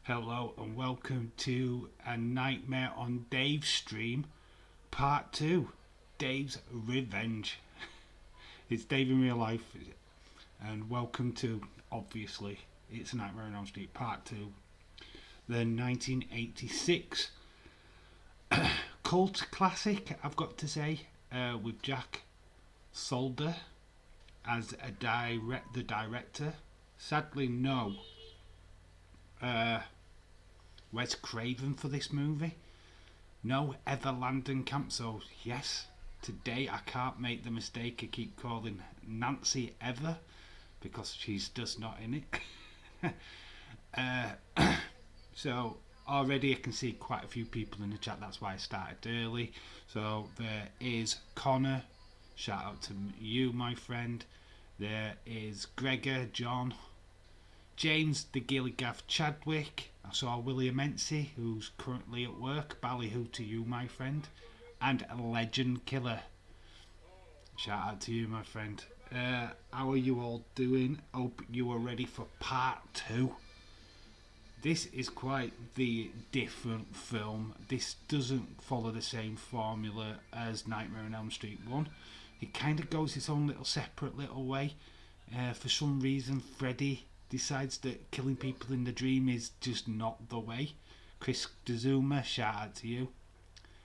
Hello and welcome to A Nightmare on Dave's stream, part 2, Dave's Revenge. It's Dave in real life, and welcome to, obviously, It's A Nightmare on Elm Street, part 2, the 1986 cult classic, I've got to say, with Jack Solder as the director. Sadly, no Wes Craven for this movie. No Everland Camp. So yes, today I can't make the mistake of keep calling Nancy Ever because she's just not in it. So already I can see quite a few people in the chat. That's why I started early. So there is Connor. Shout out to you, my friend. There is Gregor, John, James the Gilligaff Chadwick. I saw William Ency, who's currently at work. Ballyhoo to you, my friend. And Legend Killer. Shout out to you, my friend. How are you all doing? Hope you are ready for part 2. This is quite the different film. This doesn't follow the same formula as Nightmare on Elm Street 1. It kind of goes its own little separate little way. For some reason, Freddy decides that killing people in the dream is just not the way. Chris Dezuma, shout out to you.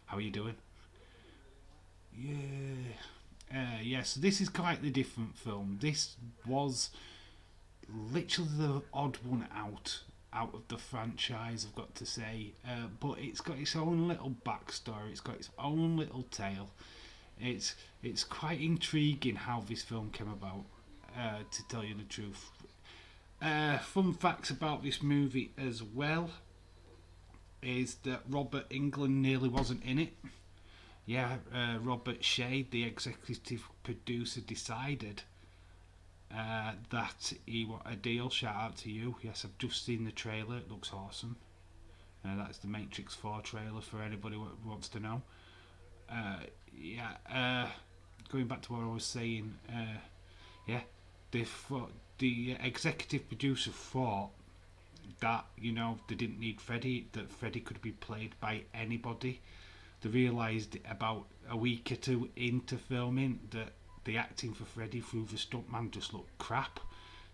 How are you doing? Yeah, so this is quite the different film. This was literally the odd one out of the franchise, I've got to say. But it's got its own little backstory. It's got its own little tale. It's quite intriguing how this film came about, to tell you the truth. Fun facts about this movie as well is that Robert Englund nearly wasn't in it. Yeah, Robert Shade, the executive producer, decided that he wanted a deal. Shout out to you. Yes, I've just seen the trailer. It looks awesome. That's the Matrix 4 trailer for anybody who wants to know. Going back to what I was saying, the executive producer thought that, they didn't need Freddy, that Freddy could be played by anybody. They realised about a week or two into filming that the acting for Freddy through the stuntman just looked crap.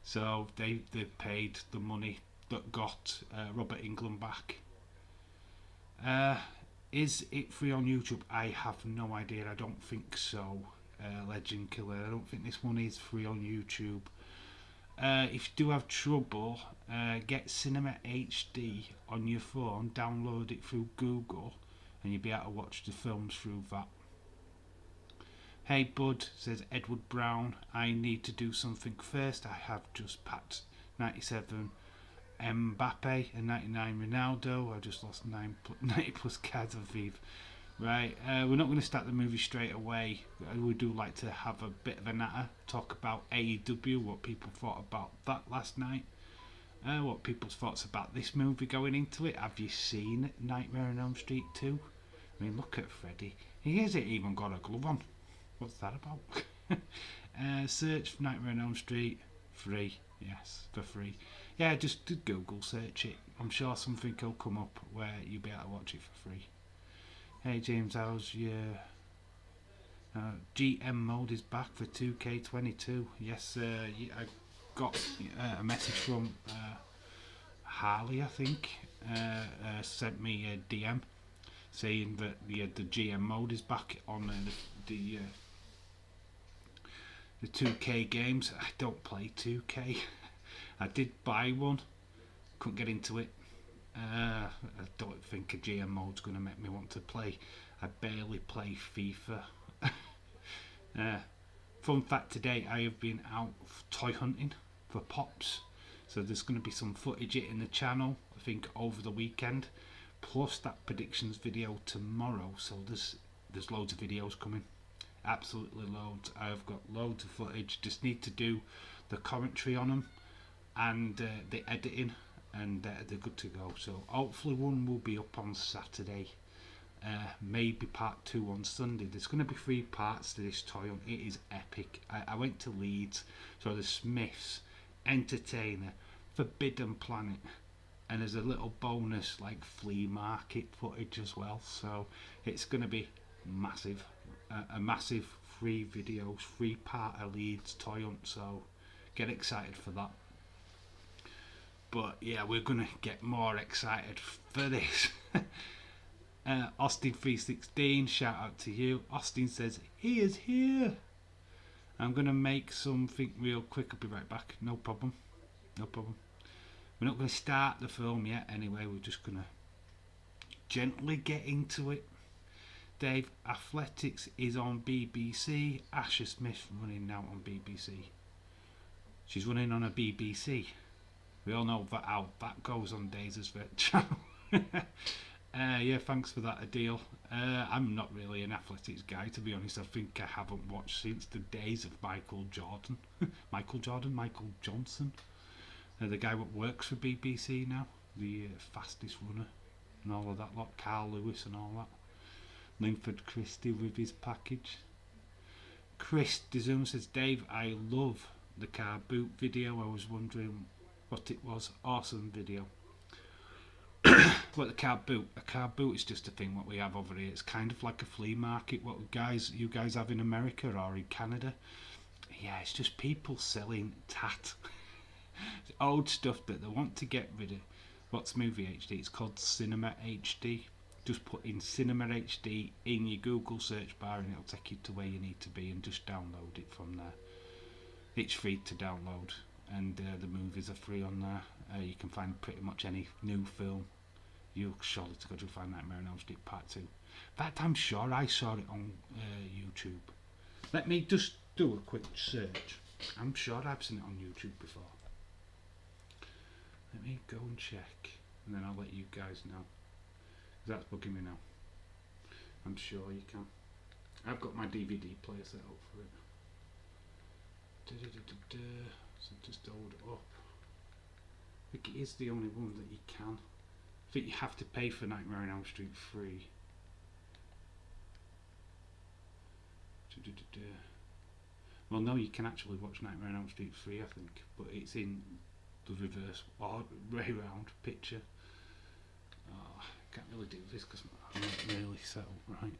So they paid the money that got Robert Englund back. Is it free on YouTube? I have no idea. I don't think so. Legend Killer. I don't think this one is free on YouTube. If you do have trouble, get Cinema HD on your phone, download it through Google, and you'll be able to watch the films through that. Hey Bud, says Edward Brown, I need to do something first. I have just packed 97 Mbappe and 99 Ronaldo. I just lost 90 plus cards of Vive. Right, we're not going to start the movie straight away. We do like to have a bit of a natter, talk about AEW, what people thought about that last night, what people's thoughts about this movie going into it. Have you seen Nightmare on Elm Street 2? I mean, look at Freddy. He hasn't even got a glove on. What's that about? Search for Nightmare on Elm Street, free. Yes, for free. Yeah, just Google search it. I'm sure something will come up where you'll be able to watch it for free. Hey James, how's your GM mode is back for 2K22? Yes, I got a message from Harley, I think, sent me a DM saying that the GM mode is back on the 2K games. I don't play 2K. I did buy one, couldn't get into it. I don't think a GM mode's going to make me want to play. I barely play FIFA. Fun fact today, I have been out toy hunting for Pops. So there's going to be some footage in the channel, I think, over the weekend. Plus that predictions video tomorrow. So there's loads of videos coming. Absolutely loads. I've got loads of footage. Just need to do the commentary on them and the editing. And they're good to go. So hopefully one will be up on Saturday, maybe part 2 on Sunday. There's going to be 3 parts to this toy hunt. It is epic. I went to Leeds, so the Smiths, Entertainer, Forbidden Planet, and there's a little bonus like flea market footage as well. So it's going to be massive, a massive free videos, free part of Leeds toy hunt. So get excited for that. But yeah, we're gonna get more excited for this. Austin316, shout out to you. Austin says he is here. I'm gonna make something real quick. I'll be right back. No problem. No problem. We're not gonna start the film yet. Anyway, we're just gonna gently get into it. Dave, athletics is on BBC. Asher Smith running now on BBC. She's running on a BBC. We all know that how that goes on Daisy's Vet channel. Yeah, thanks for that, Adil. I'm not really an athletics guy, to be honest. I think I haven't watched since the days of Michael Jordan. Michael Johnson. The guy that works for BBC now. The fastest runner and all of that lot. Carl Lewis and all that. Linford Christie with his package. Chris DeZoom says, Dave, I love the car boot video. I was wondering what it was. Awesome video. What the car boot? A car boot is just a thing what we have over here. It's kind of like a flea market. What you guys have in America or in Canada? Yeah, it's just people selling tat, old stuff that they want to get rid of. What's Movie HD? It's called Cinema HD. Just put in Cinema HD in your Google search bar and it'll take you to where you need to be, and just download it from there. It's free to download, and the movies are free on there. You can find pretty much any new film. You'll surely to go to find Nightmare on Elm Street Part 2. In fact, I'm sure I saw it on YouTube. Let me just do a quick search. I'm sure I've seen it on YouTube before. Let me go and check, and then I'll let you guys know. That's bugging me now. I'm sure you can. I've got my DVD player set up for it. So just hold it up. I think it is the only one that you can. I think you have to pay for Nightmare on Elm Street free. Well, no, you can actually watch Nightmare on Elm Street free, I think, but it's in the reverse or way round picture. Oh, I can't really do this because I'm not really set up right.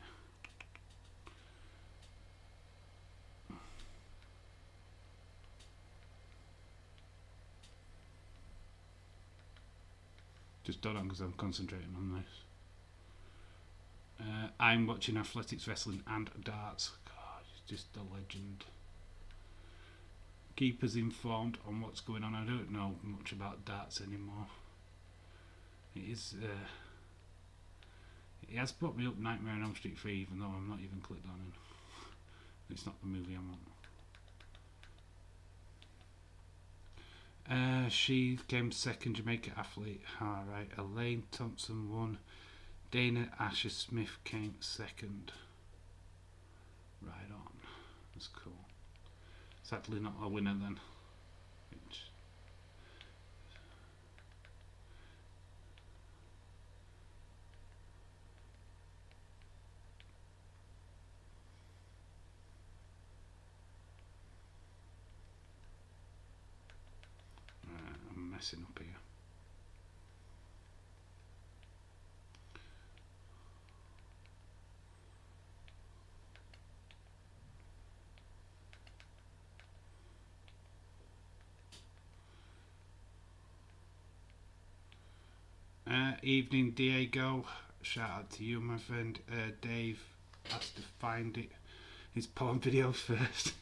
Just hold on because I'm concentrating on this. I'm watching athletics, wrestling and darts. God, it's just a legend. Keep us informed on what's going on. I don't know much about darts anymore. It is... it has brought me up Nightmare on Elm Street 3 even though I'm not even clicked on it. It's not the movie I want. She came second, Jamaica athlete. Alright, Elaine Thompson won. Dana Asher Smith came second. Right on. That's cool. Sadly not a winner then. Which I'm messing up here. Evening Diego, shout out to you my friend. Dave has to find it, his porn videos first.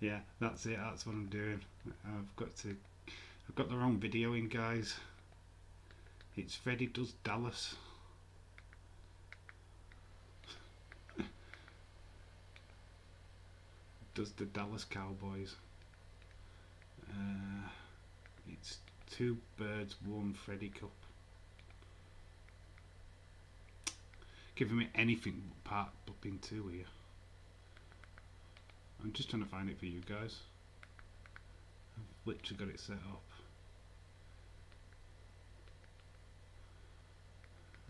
Yeah, that's it, that's what I'm doing. I've got the wrong video in, guys. It's Freddy Does Dallas. Does the Dallas Cowboys. It's two birds, one Freddy Cup. Giving me anything but part blipping 2 here. I'm just trying to find it for you guys. I've literally got it set up.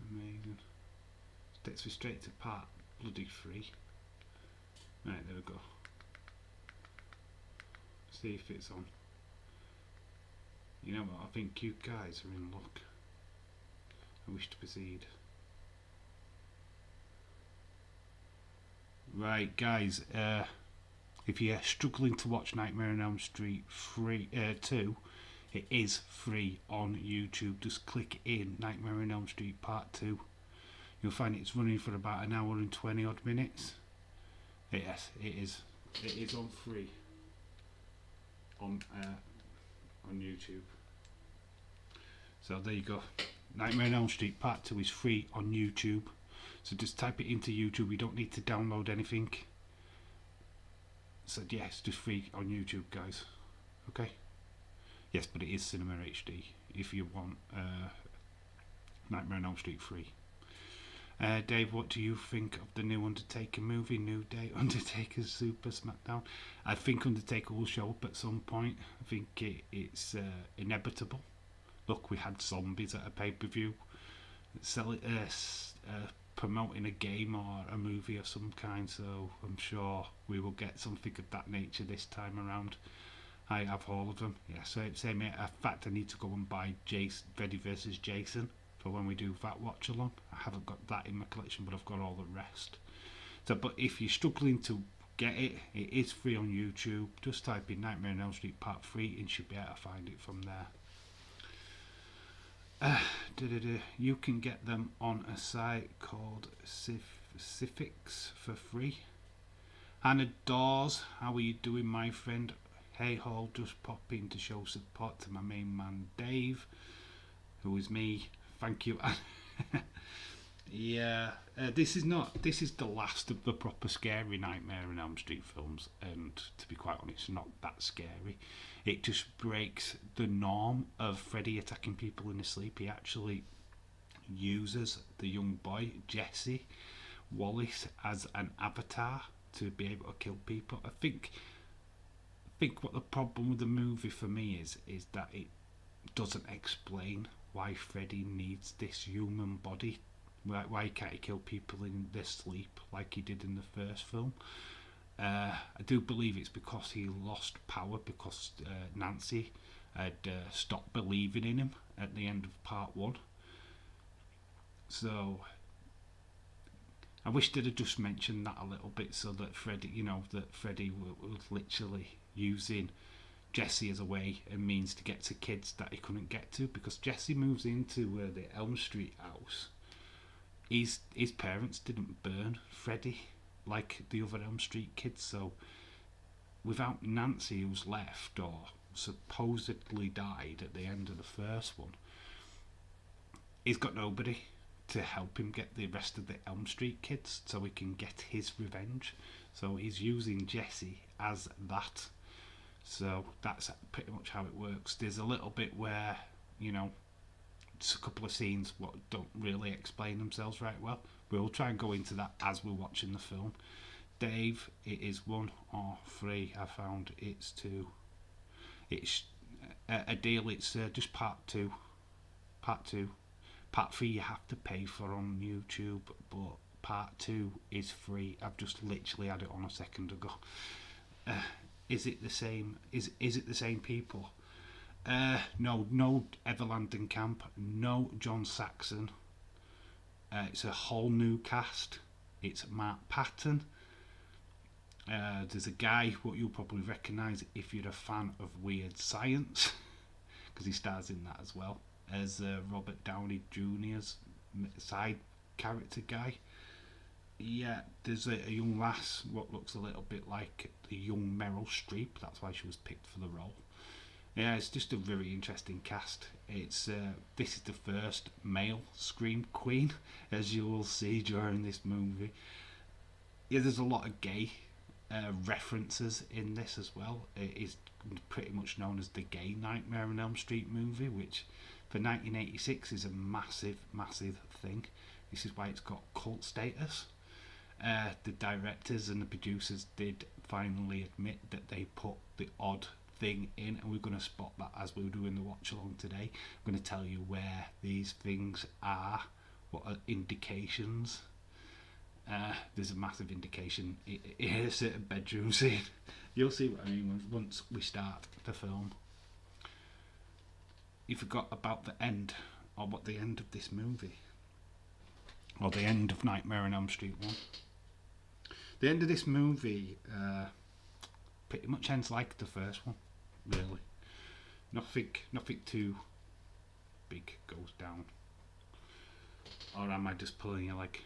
Amazing. Takes me straight to part bloody 3. Right, there we go. See if it's on. You know what? I think you guys are in luck. I wish to proceed. Right, guys. If you're struggling to watch Nightmare on Elm Street 2, it is free on YouTube. Just click in Nightmare on Elm Street Part 2. You'll find it's running for about an hour and 20 odd minutes. Yes, it is. It is on free on YouTube. So there you go. Nightmare on Elm Street Part 2 is free on YouTube. So just type it into YouTube. You don't need to download anything. So yeah, it's just free on YouTube, guys. Okay. Yes, but it is Cinema HD if you want Nightmare on Elm Street free. Dave, what do you think of the new Undertaker movie, New Day, Undertaker Super SmackDown? I think Undertaker will show up at some point. I think it's inevitable. Look, we had zombies at a pay-per-view. Promoting a game or a movie of some kind, so I'm sure we will get something of that nature this time around. I have all of them. Yeah, so same here. In fact, I need to go and buy Freddy vs. Jason for when we do that watch along. I haven't got that in my collection, but I've got all the rest. So, but if you're struggling to get it, it is free on YouTube. Just type in Nightmare on Elm Street Part 3 and you should be able to find it from there. You can get them on a site called Cifix for free. Hannah Dawes, how are you doing, my friend? Hey ho, just pop in to show support to my main man Dave, who is me. Thank you. Yeah, this is the last of the proper scary Nightmare on Elm Street films, and to be quite honest, not that scary. It just breaks the norm of Freddy attacking people in his sleep. He actually uses the young boy Jesse Wallace as an avatar to be able to kill people. I think what the problem with the movie for me is that it doesn't explain why Freddy needs this human body. Why can't he kill people in their sleep like he did in the first film? I do believe it's because he lost power because Nancy had stopped believing in him at the end of part 1. So I wish they'd have just mentioned that a little bit, so that Freddy was literally using Jesse as a way and means to get to kids that he couldn't get to, because Jesse moves into the Elm Street house. His parents didn't burn Freddy like the other Elm Street kids, so without Nancy, who's left or supposedly died at the end of the first one, he's got nobody to help him get the rest of the Elm Street kids so he can get his revenge. So he's using Jesse as that. So that's pretty much how it works. There's a little bit where, it's a couple of scenes what don't really explain themselves right well. We'll try and go into that as we're watching the film. Dave, it is 1 or 3. I found it's 2. It's a deal. It's just part 2. Part 2. Part 3 you have to pay for on YouTube, but part 2 is free. I've just literally had it on a second ago. Is it the same? Is it the same people? No Everland Camp, no John Saxon. It's a whole new cast. It's Mark Patton. There's a guy what you'll probably recognise if you're a fan of Weird Science, because he stars in that as well as Robert Downey Jr.'s side character guy. Yeah, there's a young lass what looks a little bit like the young Meryl Streep. That's why she was picked for the role. Yeah, it's just a very interesting cast. It's this is the first male Scream Queen, as you will see during this movie. Yeah, there's a lot of gay references in this as well. It is pretty much known as the gay Nightmare on Elm Street movie, which for 1986 is a massive thing. This is why it's got cult status. The directors and the producers did finally admit that they put the odd thing in, and we're going to spot that as we're doing the watch along today. I'm going to tell you where these things are, what are indications. There's a massive indication in a certain bedroom scene. You'll see what I mean once we start the film. you forgot about the end, or what the end of this movie, or the end of Nightmare on Elm Street 1. The end of this movie pretty much ends like the first one, really. Nothing too big goes down. Or am I just pulling your leg?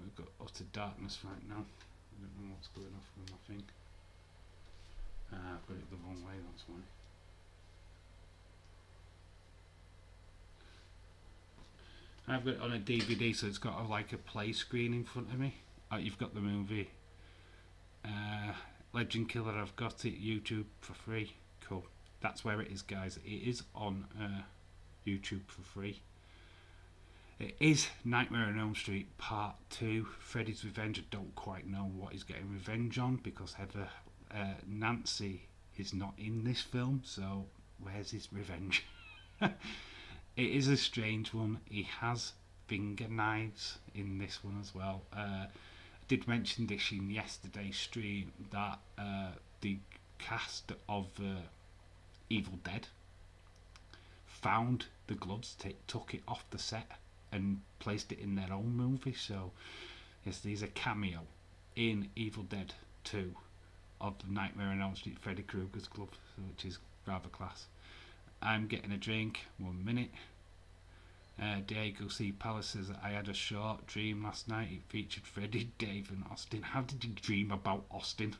We've got utter darkness right now. I don't know what's going off with my thing. I've got it the wrong way, that's why. I've got it on a DVD, so it's got like a play screen in front of me. You've got the movie Legend Killer. I've got it YouTube for free. Cool. That's where it is, guys. It is on YouTube for free. It is Nightmare on Elm Street Part 2, Freddy's Revenge. I don't quite know what he's getting revenge on, because Heather Nancy is not in this film, so where's his revenge? It is a strange one. He has finger knives in this one as well. I did mention this in yesterday's stream, that the cast of Evil Dead found the gloves, took it off the set and placed it in their own movie. So yes, there's a cameo in Evil Dead 2 of the Nightmare on Elm Street Freddy Krueger's glove, which is rather class. I'm getting a drink. 1 minute. Diego C. Palace says, I had a short dream last night. It featured Freddy, Dave and Austin. How did you dream about Austin?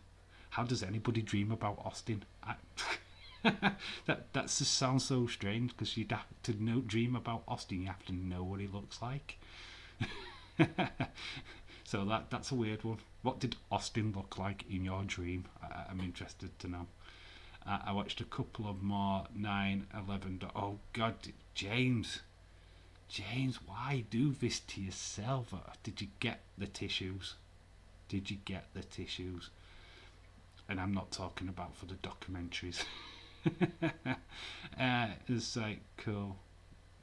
How does anybody dream about Austin? That just sounds so strange, because you'd have to dream about Austin. You have to know what he looks like. So that's a weird one. What did Austin look like in your dream? I'm interested to know. I watched a couple of more 9/11. Oh God, James, why do this to yourself? Did you get the tissues? Did you get the tissues? And I'm not talking about for the documentaries. It's like cool.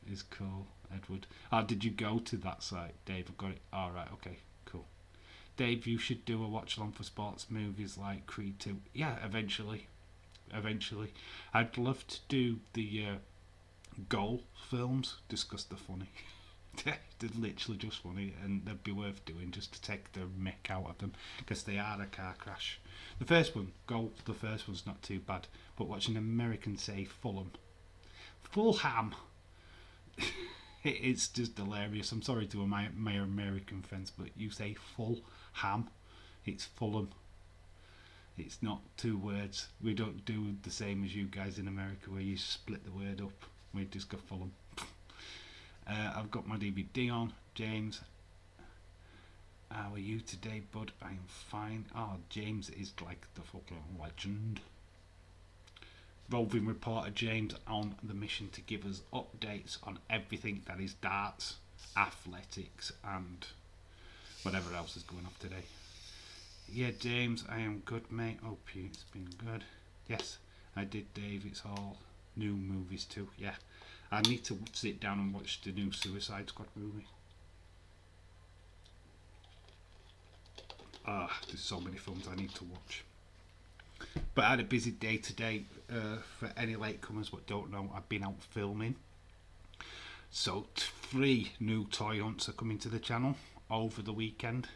It's cool, Edward. Did you go to that site, Dave? I've got it. Alright, okay, cool. Dave, you should do a watch along for sports movies like Creed 2. Yeah, eventually. I'd love to do the Goal films, discuss the funny. They're literally just funny, and they'd be worth doing just to take the mick out of them, because they are a car crash. The first one, Goal, the first one's not too bad, but watching an American say Fulham, it's just hilarious. I'm sorry to my American friends, but you say Fulham, it's Fulham. It's not two words. We don't do the same as you guys in America, where you split the word up. We just go Fulham. I've got my DVD on. James, how are you today, bud? I am fine. James is like the fucking legend. Roving reporter James on the mission to give us updates on everything that is darts, athletics, and whatever else is going on today. Yeah, James, I am good, mate. Hope it's been good. Yes, I did, Dave. It's all new movies too. Yeah, I need to sit down and watch the new Suicide Squad movie. There's so many films I need to watch. But I had a busy day today. For any latecomers what don't know, I've been out filming. So 3 new toy hunts are coming to the channel over the weekend.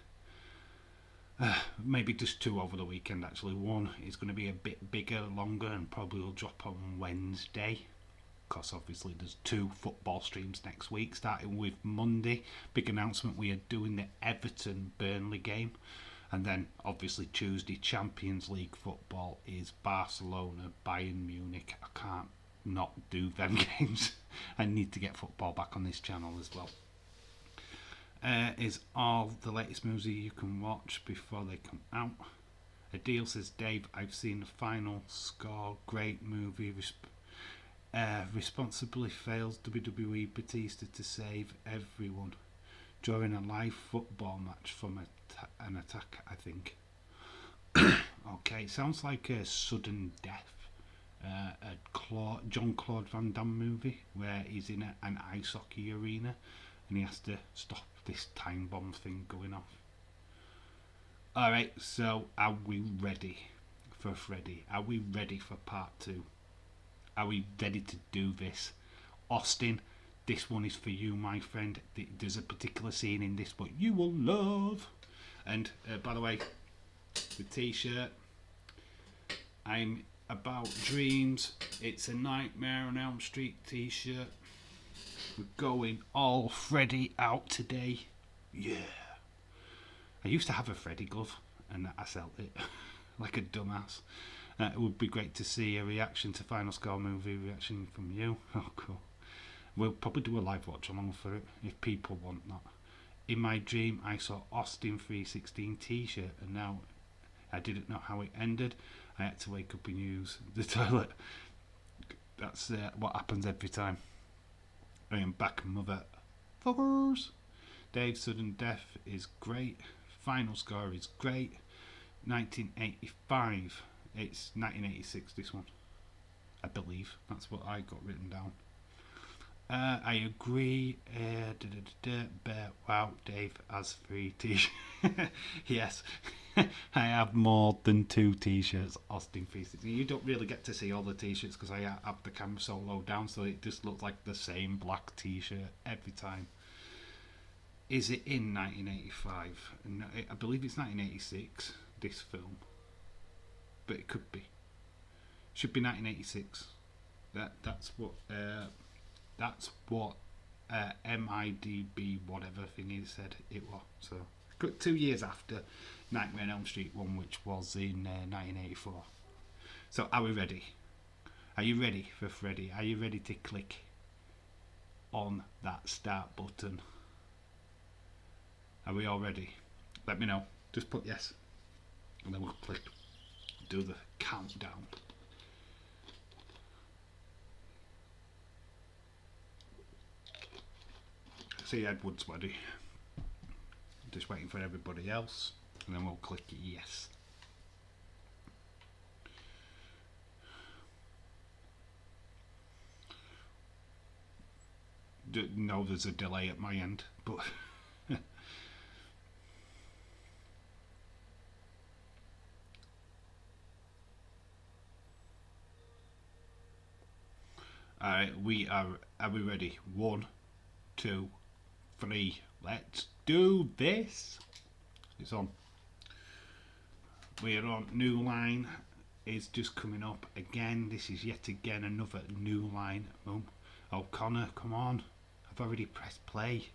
Maybe just 2 over the weekend actually. One is going to be a bit bigger, longer, and probably will drop on Wednesday, because obviously there's 2 football streams next week, starting with Monday. Big announcement, we are doing the Everton Burnley game, and then obviously Tuesday Champions League football is Barcelona Bayern Munich. I can't not do them games. I need to get football back on this channel as well. Is all the latest movies you can watch before they come out. Adil says, Dave, I've seen the final score. Great movie. Responsibly fails WWE Batista to save everyone during a live football match from an attack, I think. Okay, sounds like a sudden death. A Jean-Claude Van Damme movie where he's in an ice hockey arena and he has to stop this time bomb thing going off. Alright, so are we ready for Freddy? Are we ready for part 2? Are we ready to do this? Austin, this one is for you, my friend. There's a particular scene in this what you will love. And by the way, the t-shirt, I'm about dreams. It's a Nightmare on Elm Street t-shirt. We're going all Freddy out today. Yeah. I used to have a Freddy glove and I sold it like a dumbass. It would be great to see a reaction to Final Score movie reaction from you. Oh, cool. We'll probably do a live watch along for it if people want that. In my dream, I saw Austin 316 t-shirt and now I didn't know how it ended. I had to wake up and use the toilet. That's what happens every time. I am back, mother fuckers. Dave's sudden death is great. Final Score is great. 1985. It's 1986, this one. I believe. That's what I got written down. I agree. Wow, Dave has 3 t-shirts. Yes. I have more than 2 t-shirts. Austin 360. You don't really get to see all the t-shirts because I have the camera so low down, so it just looks like the same black t-shirt every time. Is it in 1985? No, I believe it's 1986, this film. But it could be. Should be 1986. That's what MIDB whatever thing he said it was. So 2 years after Nightmare on Elm Street 1, which was in 1984. So are we ready? Are you ready for Freddy? Are you ready to click on that start button? Are we all ready? Let me know. Just put yes. And then we'll click. Do the countdown. See Edward's ready. Just waiting for everybody else. And then we'll click yes. No, there's a delay at my end, but alright, are we ready? 1, 2, 3, let's do this. It's on. We are on. New line is just coming up again. This is yet again another new line. Oh, Connor, come on. I've already pressed play.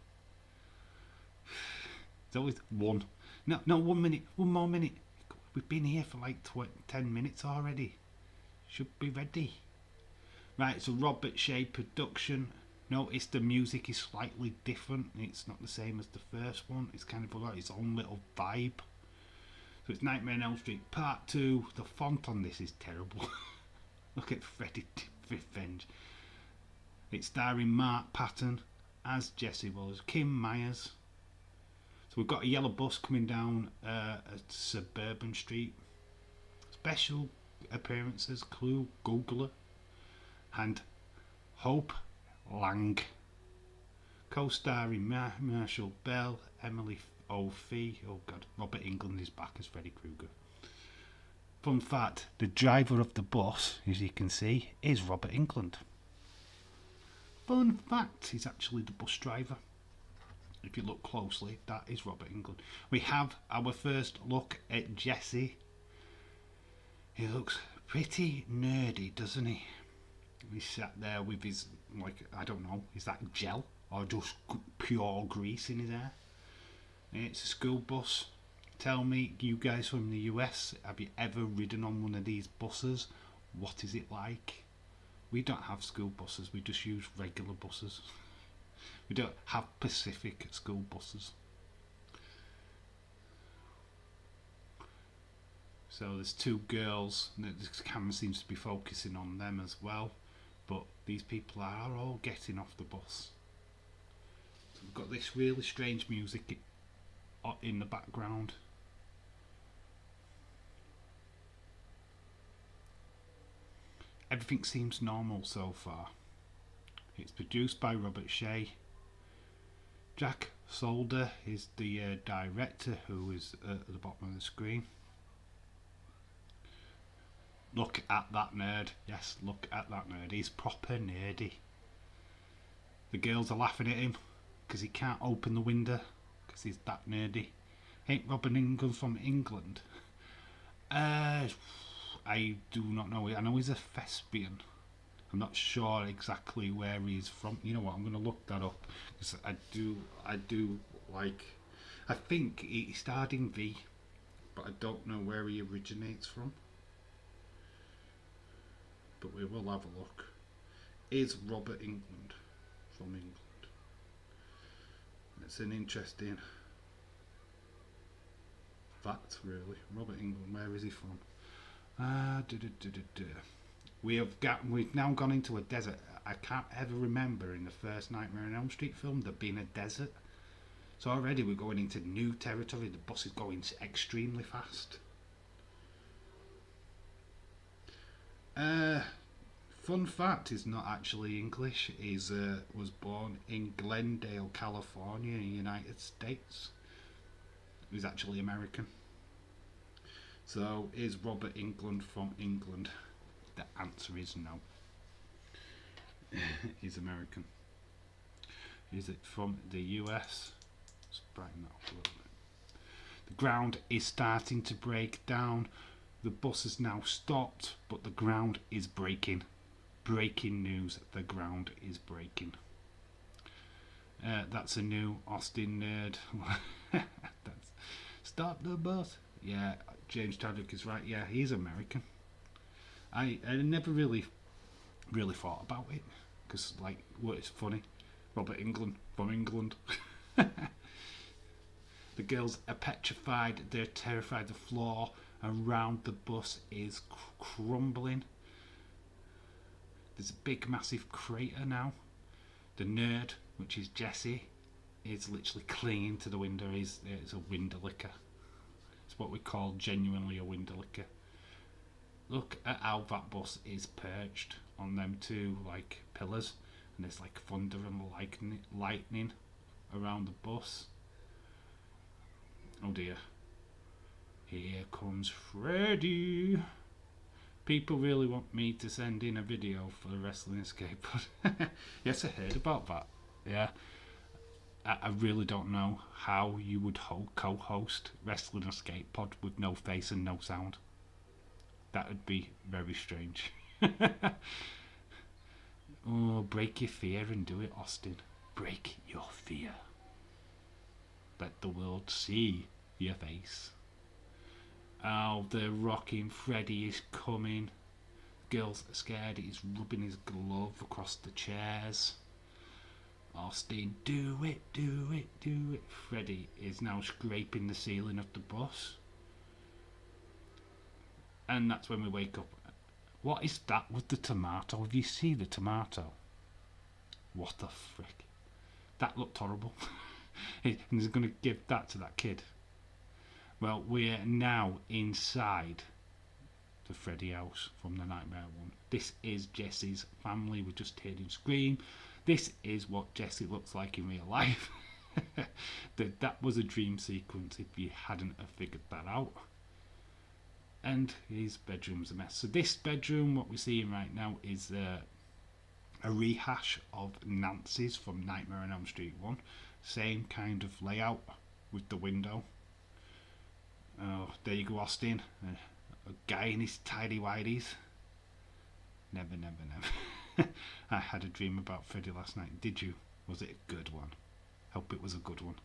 It's always 1. No, 1 minute. 1 more minute. We've been here for like 10 minutes already. Should be ready. Right, so Robert Shea production. Notice the music is slightly different. It's not the same as the first one. It's kind of got its own little vibe. So it's Nightmare on Elm Street Part 2. The font on this is terrible. Look at Freddy Revenge. It's starring Mark Patton as Jesse Wallace, Kim Myers. So we've got a yellow bus coming down a suburban street. Special appearances, Clue, Googler, and Hope Lang. Co-starring Marshall Bell, Emily O'Fee. Oh god, Robert Englund is back as Freddy Krueger. Fun fact, the driver of the bus, as you can see, is Robert Englund. Fun fact, he's actually the bus driver. If you look closely, that is Robert Englund. We have our first look at Jesse. He looks pretty nerdy, doesn't he? He sat there with his, like, I don't know, is that gel or just pure grease in his hair? It's a school bus. Tell me, you guys from the US, have you ever ridden on one of these buses? What is it like? We don't have school buses, we just use regular buses. We don't have Pacific school buses. So there's 2 girls, the camera seems to be focusing on them as well. But these people are all getting off the bus. So we've got this really strange music in the background. Everything seems normal so far. It's produced by Robert Shea. Jack Solder is the director, who is at the bottom of the screen. Look at that nerd. Yes, look at that nerd. He's proper nerdy. The girls are laughing at him because he can't open the window because he's that nerdy. Ain't Robin England from England? I do not know. I know he's a thespian. I'm not sure exactly where he's from. You know what? I'm going to look that up because I do like. I think he starred in V, but I don't know where he originates from. But we will have a look. Is Robert England from England? It's an interesting fact, really. Robert England, where is he from? We've now gone into a desert. I can't ever remember in the first Nightmare on Elm Street film there being a desert. So already we're going into new territory. The bus is going extremely fast. Fun fact, he's not actually English. He was born in Glendale, California, in the United States. He's actually American. So is Robert England from England? The answer is no. He's American. Is it from the US? Let's brighten that up a little bit. The ground is starting to break down. The bus has now stopped, but the ground is breaking. Breaking news, the ground is breaking. That's a new Austin nerd. Stop the bus. Yeah, James Chadwick is right. Yeah, he's American. I never really thought about it because, like, what is funny? Robert England from England. The girls are petrified. They're terrified. The floor around the bus is crumbling. There's a big, massive crater now. The nerd, which is Jesse, is literally clinging to the window. It's a window licker. It's what we call genuinely a window licker. Look at how that bus is perched on them two like pillars, and there's like thunder and lightning around the bus. Oh dear. Here comes Freddy. People really want me to send in a video for the Wrestling Escape Pod. Yes, I heard about that. Yeah. I really don't know how you would co-host Wrestling Escape Pod with no face and no sound. That would be very strange. Oh, break your fear and do it, Austin. Break your fear. Let the world see your face. Oh, they're rocking. Freddy is coming. Girls are scared. He's rubbing his glove across the chairs. Austin, do it, do it, do it. Freddy is now scraping the ceiling of the bus. And that's when we wake up. What is that with the tomato? Have you seen the tomato? What the frick? That looked horrible. And he's going to give that to that kid. Well, we're now inside the Freddy house from the Nightmare one. This is Jesse's family. We just heard him scream. This is what Jesse looks like in real life. That was a dream sequence if you hadn't have figured that out. And his bedroom's a mess. So this bedroom, what we're seeing right now, is a rehash of Nancy's from Nightmare on Elm Street 1. Same kind of layout with the window. Oh, there you go, Austin. A guy in his tidy whities. Never, never, never. I had a dream about Freddy last night. Did you? Was it a good one? Hope it was a good one.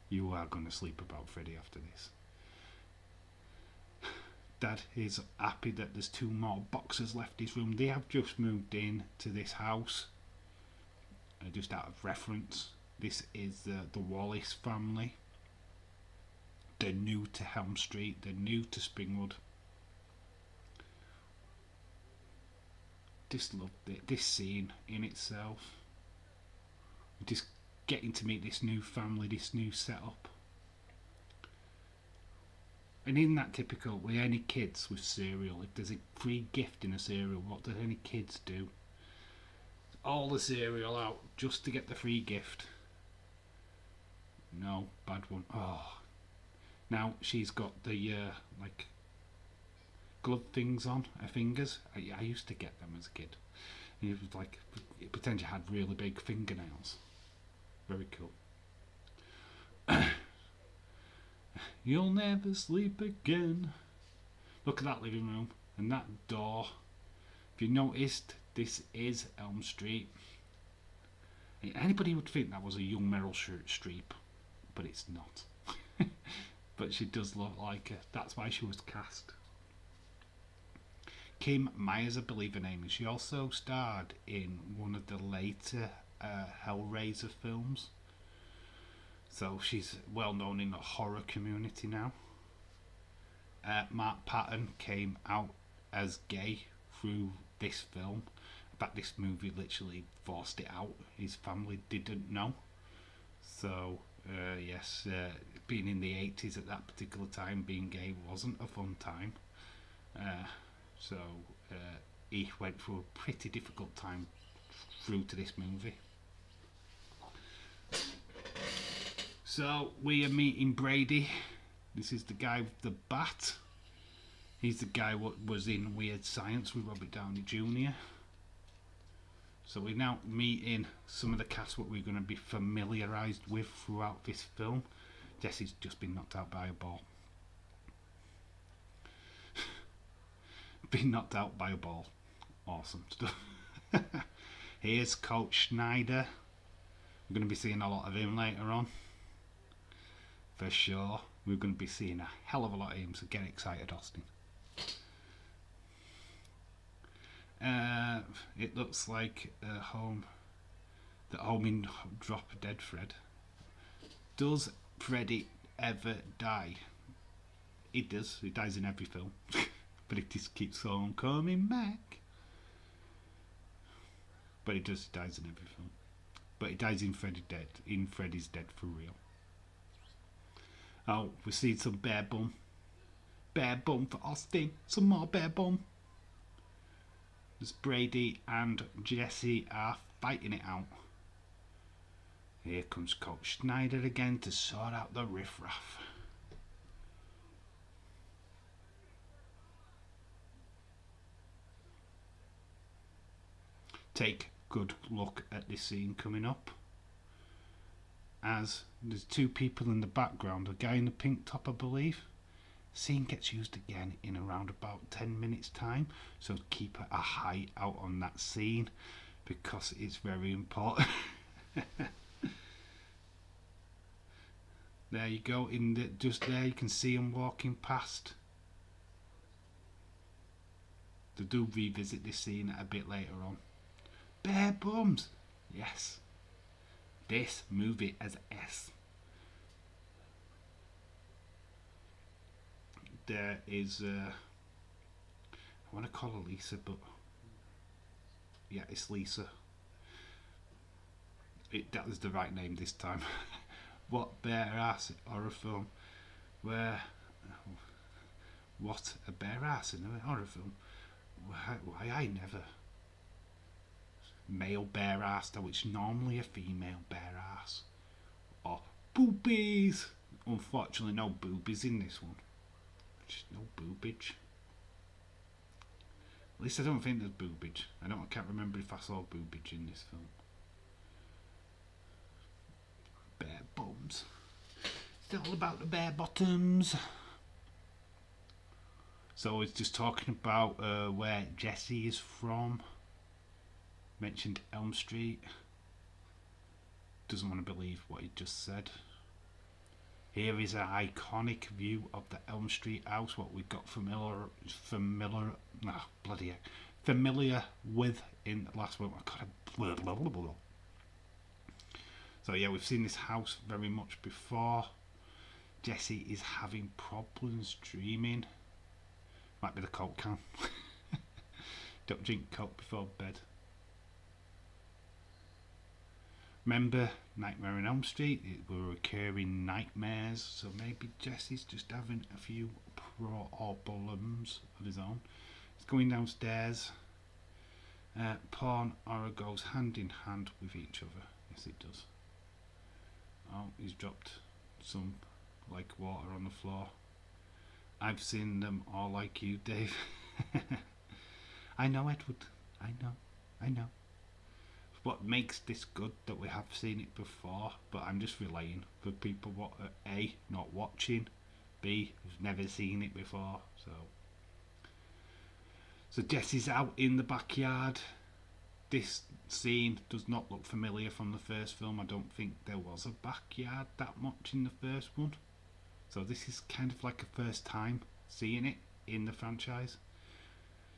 You are going to sleep about Freddy after this. Dad is happy that there's 2 more boxes left in his room. They have just moved in to this house. Just out of reference, this is the Wallace family. They're new to Helm Street. They're new to Springwood. Just love this scene in itself. Just getting to meet this new family, this new setup. And isn't that typical with any kids with cereal? If there's a free gift in a cereal, what do any kids do? All the cereal out just to get the free gift. No, bad one. Oh, now she's got the like glove things on her fingers. I used to get them as a kid. And it was like it pretend you had really big fingernails. Very cool. You'll never sleep again. Look at that living room and that door. If you noticed, this is Elm Street. Anybody would think that was a young Meryl Streep, but it's not. But she does look like her. That's why she was cast. Kim Myers, I believe her name is. She also starred in one of the later Hellraiser films. So she's well known in the horror community now. Mark Patton came out as gay through this film. In fact, this movie literally forced it out. His family didn't know. So, yes, being in the 80s at that particular time, being gay wasn't a fun time. So, he went through a pretty difficult time through to this movie. So, we are meeting Brady. This is the guy with the bat. He's the guy what was in Weird Science with Robert Downey Jr. So we're now meeting some of the cast what we're going to be familiarised with throughout this film. Jesse's just been knocked out by a ball. Been knocked out by a ball. Awesome stuff. Here's Coach Schneider. We're going to be seeing a lot of him later on. For sure. We're going to be seeing a hell of a lot of him, so get excited, Austin. It looks like the home in Drop Dead Fred. Does Freddy ever die? He does. He dies in every film. But it just keeps on coming back. But he does. He dies in every film. But he dies in Freddy's Dead for real. Oh, we're seeing some bear bum. Bear bum for Austin. Some more bear bum. As Brady and Jesse are fighting it out. Here comes Coach Schneider again to sort out the riffraff. Take good look at this scene coming up. As there's two people in the background, a guy in the pink top, I believe. Scene gets used again in around about 10 minutes time, so keep a eye out on that scene because it's very important. There you go, just there you can see him walking past. They do revisit this scene a bit later on. Bare bums, yes. This movie has S. There is I want to call her Lisa, but yeah, it's Lisa. That was the right name this time. What bare ass horror film? What a bare ass in a horror film? Why I never male bare ass, though it's normally a female bare ass. Or boobies. Unfortunately, no boobies in this one. Just no boobage. At least I don't think there's boobage. I can't remember if I saw boobage in this film. Bare bums. It's all about the bare bottoms. So it's just talking about where Jesse is from. Mentioned Elm Street. Doesn't want to believe what he just said. Here is an iconic view of the Elm Street house, what we got familiar with in the last one. So yeah, we've seen this house very much before. Jesse is having problems dreaming. Might be the Coke can. Don't drink Coke before bed. Remember Nightmare on Elm Street? It were recurring nightmares, so maybe Jesse's just having a few problems of his own. He's going downstairs. Porn horror goes hand in hand with each other. Yes, it does. Oh, he's dropped some like water on the floor. I've seen them all like you, Dave. I know, Edward. I know. I know. What makes this good that we have seen it before, but I'm just relaying for people what are A, not watching, B, who's never seen it before. So Jesse's out in the backyard. This scene does not look familiar from the first film. I don't think there was a backyard that much in the first one. So this is kind of like a first time seeing it in the franchise.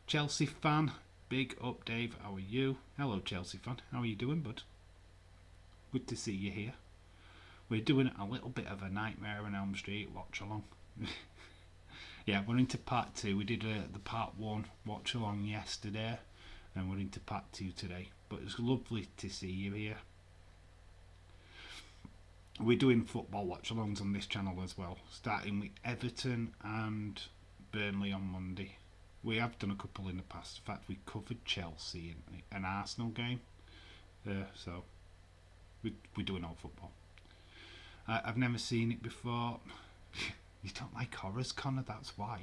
Chelsea fan, big up Dave, how are you? Hello Chelsea fan, how are you doing bud? Good to see you here. We're doing a little bit of a Nightmare on Elm Street watch along. Yeah, we're into part 2. We did the part 1 watch along yesterday, and we're into part 2 today. But it's lovely to see you here. We're doing football watch alongs on this channel as well, starting with Everton and Burnley on Monday. We have done a couple in the past. In fact, we covered Chelsea in an Arsenal game. So we're doing all football. I've never seen it before. You don't like horrors, Connor, that's why.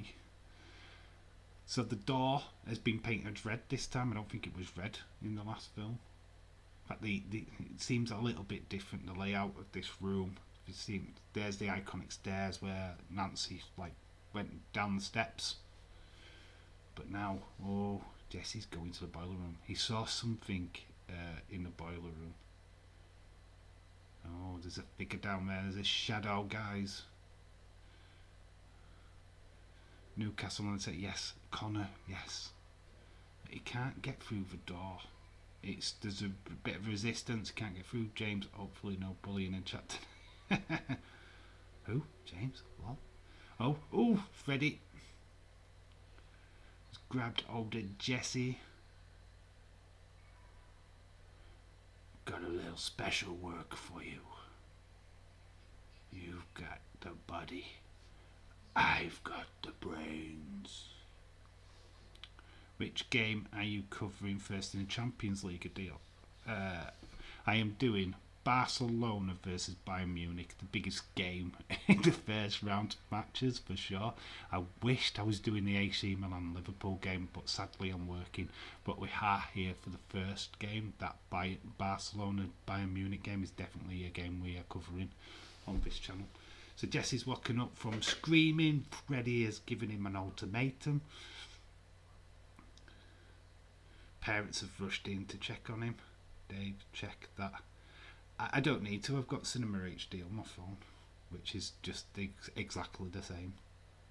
So the door has been painted red this time. I don't think it was red in the last film. In fact, it seems a little bit different, the layout of this room. You see, there's the iconic stairs where Nancy went down the steps. But now, oh, Jesse's going to the boiler room. He saw something in the boiler room. Oh, there's a figure down there. There's a shadow, guys. Newcastle and say yes, Connor, yes. He can't get through the door. There's a bit of resistance. Can't get through. James, hopefully no bullying in chat. Who? James? What? Oh, Freddy. He's grabbed older Jesse. Got a little special work for you. You've got the body. I've got the brains. Which game are you covering first in the Champions League deal? I am doing Barcelona versus Bayern Munich, the biggest game in the first round of matches for sure. I wished I was doing the AC Milan Liverpool game, but sadly I'm working. But we are here for the first game. That Barcelona Bayern Munich game is definitely a game we are covering on this channel. So Jesse's woken up from screaming. Freddy has given him an ultimatum. Parents have rushed in to check on him. Dave, check that. I don't need to. I've got Cinema HD on my phone, which is just exactly the same.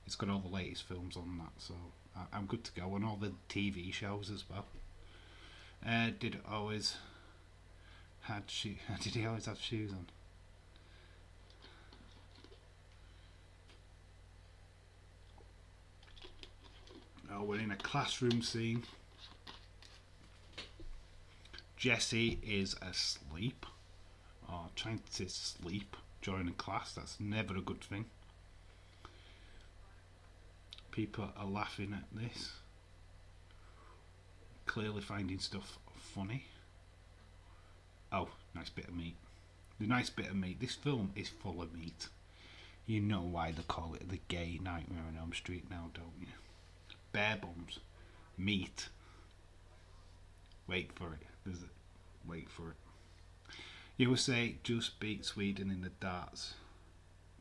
It's got all the latest films on that, so I'm good to go. And all the TV shows as well. Did he always have shoes on? Oh, we're in a classroom scene. Jesse is asleep, or trying to sleep during a class. That's never a good thing. People are laughing at this, clearly finding stuff funny. Oh, nice bit of meat. The nice bit of meat. This film is full of meat. You know why they call it the gay Nightmare on Elm Street now, don't you? Bare bones, meat. Wait for it. Wait for it. USA just beat Sweden in the darts.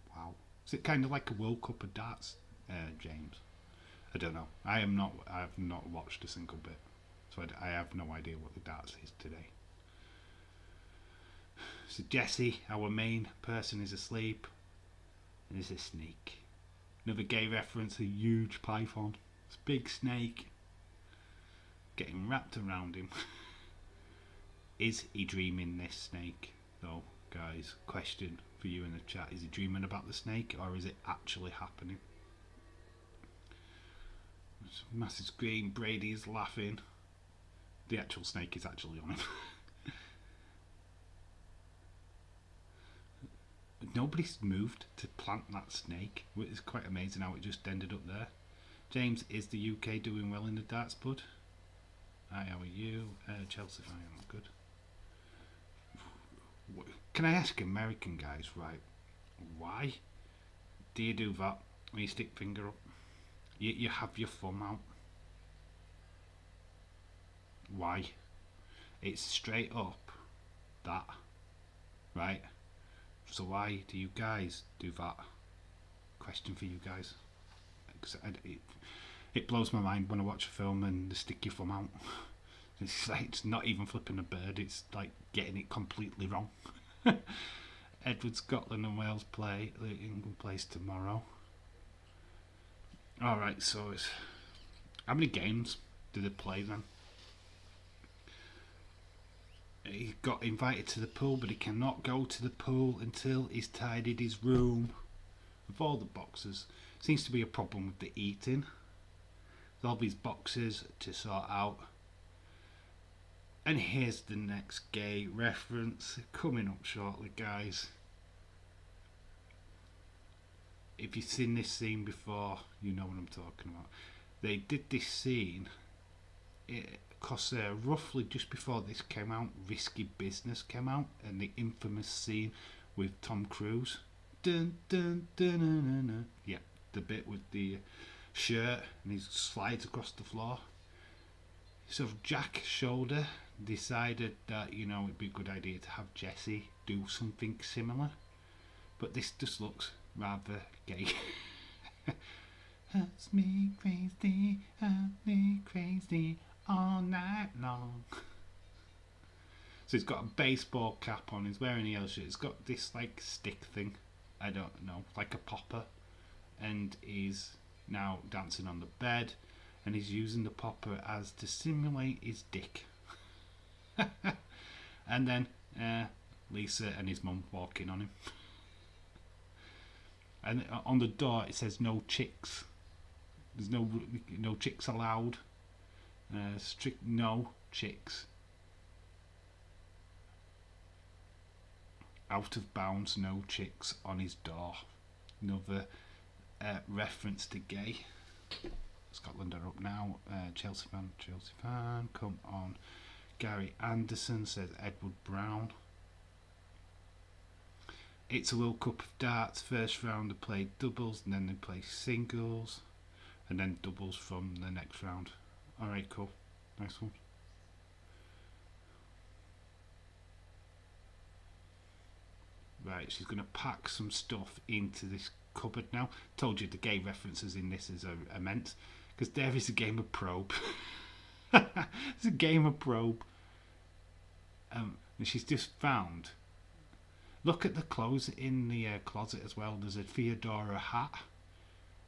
Wow. Is it kind of like a World Cup of darts, James? I don't know. I have not watched a single bit, so I have no idea what the darts is today. So Jesse, our main person, is asleep. There's a snake. Another gay reference. A huge python. It's a big snake getting wrapped around him. Is he dreaming this snake though, guys? Question for you in the chat. Is he dreaming about the snake, or is it actually happening? There's a massive screen. Brady is laughing. The actual snake is actually on him. Nobody's moved to plant that snake. It's quite amazing how it just ended up there. James, is the UK doing well in the darts, bud? Hi, how are you? Chelsea, I am good. Can I ask American guys, right? Why do you do that when you stick finger up? You have your thumb out. Why? It's straight up. That. Right? So why do you guys do that? Question for you guys. It blows my mind when I watch a film and they stick your thumb out. It's like it's not even flipping a bird. It's like getting it completely wrong. Edward, Scotland and Wales play. England plays tomorrow. Alright, so it's... How many games do they play then? He got invited to the pool, but he cannot go to the pool until he's tidied his room. Of all the boxes, seems to be a problem with the eating. There's all these boxes to sort out. And here's the next gay reference coming up shortly, guys. If you've seen this scene before, you know what I'm talking about. They did this scene because roughly just before this came out, Risky Business came out, and the infamous scene with Tom Cruise. Dun, dun, dun, dun, dun, dun. Yeah, the bit with the shirt and he slides across the floor. So Jack Shoulder decided that, you know, it'd be a good idea to have Jesse do something similar, but this just looks rather gay. Hurts me crazy all night long. So he's got a baseball cap on, he's wearing a yellow shirt, he's got this like stick thing, I don't know, like a popper, and he's now dancing on the bed, and he's using the popper as to simulate his dick. And then Lisa and his mum walk in on him. And on the door it says no chicks. There's no chicks allowed. Strict no chicks. Out of bounds, no chicks on his door. Another reference to gay. Scotland are up now. Chelsea fan, come on. Gary Anderson says Edward Brown. It's a World Cup of Darts. First round they play doubles, and then they play singles, and then doubles from the next round. Alright, cool. Nice one. Right, she's going to pack some stuff into this cupboard now. Told you the gay references in this is immense, because there is a game of probe. It's a game of probe. And she's just found. Look at the clothes in the closet as well. There's a Theodora hat.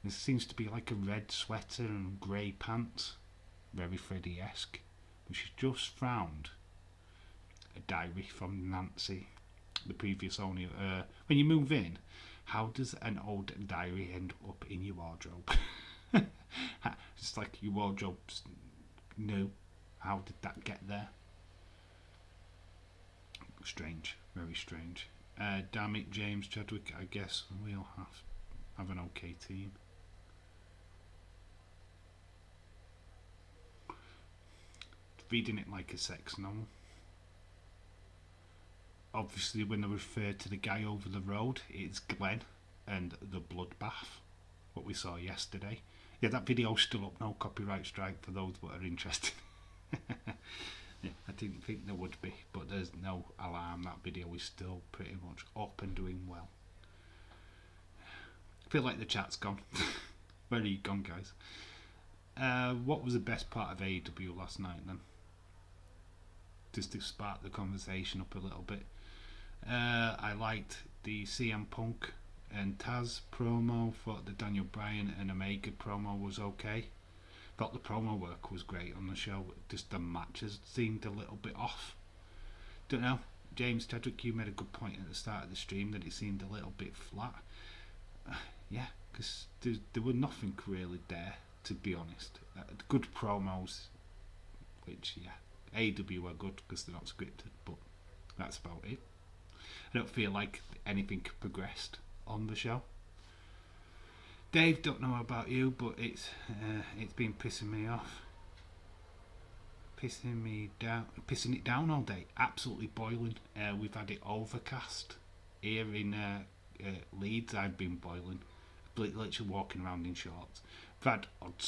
There seems to be like a red sweater and grey pants. Very Freddy-esque. But she's just found a diary from Nancy. The previous owner. When you move in, how does an old diary end up in your wardrobe? It's like your wardrobe's new. How did that get there? Strange, very strange. Damn it, James Chadwick. I guess we'll have an okay team. Reading it like a sex novel. Obviously, when they refer to the guy over the road, it's Glenn and the bloodbath, what we saw yesterday. Yeah, that video's still up, no copyright strike for those that are interested. Yeah, I didn't think there would be, but there's no alarm. That video is still pretty much up and doing well. I feel like the chat's gone. Where are you gone, guys? What was the best part of AEW last night then? Just to spark the conversation up a little bit. I liked the CM Punk and Taz promo. Thought the Daniel Bryan and Omega promo was okay. Thought the promo work was great on the show. Just the matches seemed a little bit off. Don't know. James Tedrick, you made a good point at the start of the stream that it seemed a little bit flat. Yeah, because there were nothing really there, to be honest. Good promos, which, yeah, AEW were good because they're not scripted, but that's about it. I don't feel like anything progressed on the show. Dave, don't know about you, but it's been pissing me off. pissing it down all day. Absolutely boiling. We've had it overcast here in Leeds. I've been boiling, literally walking around in shorts. We've had odd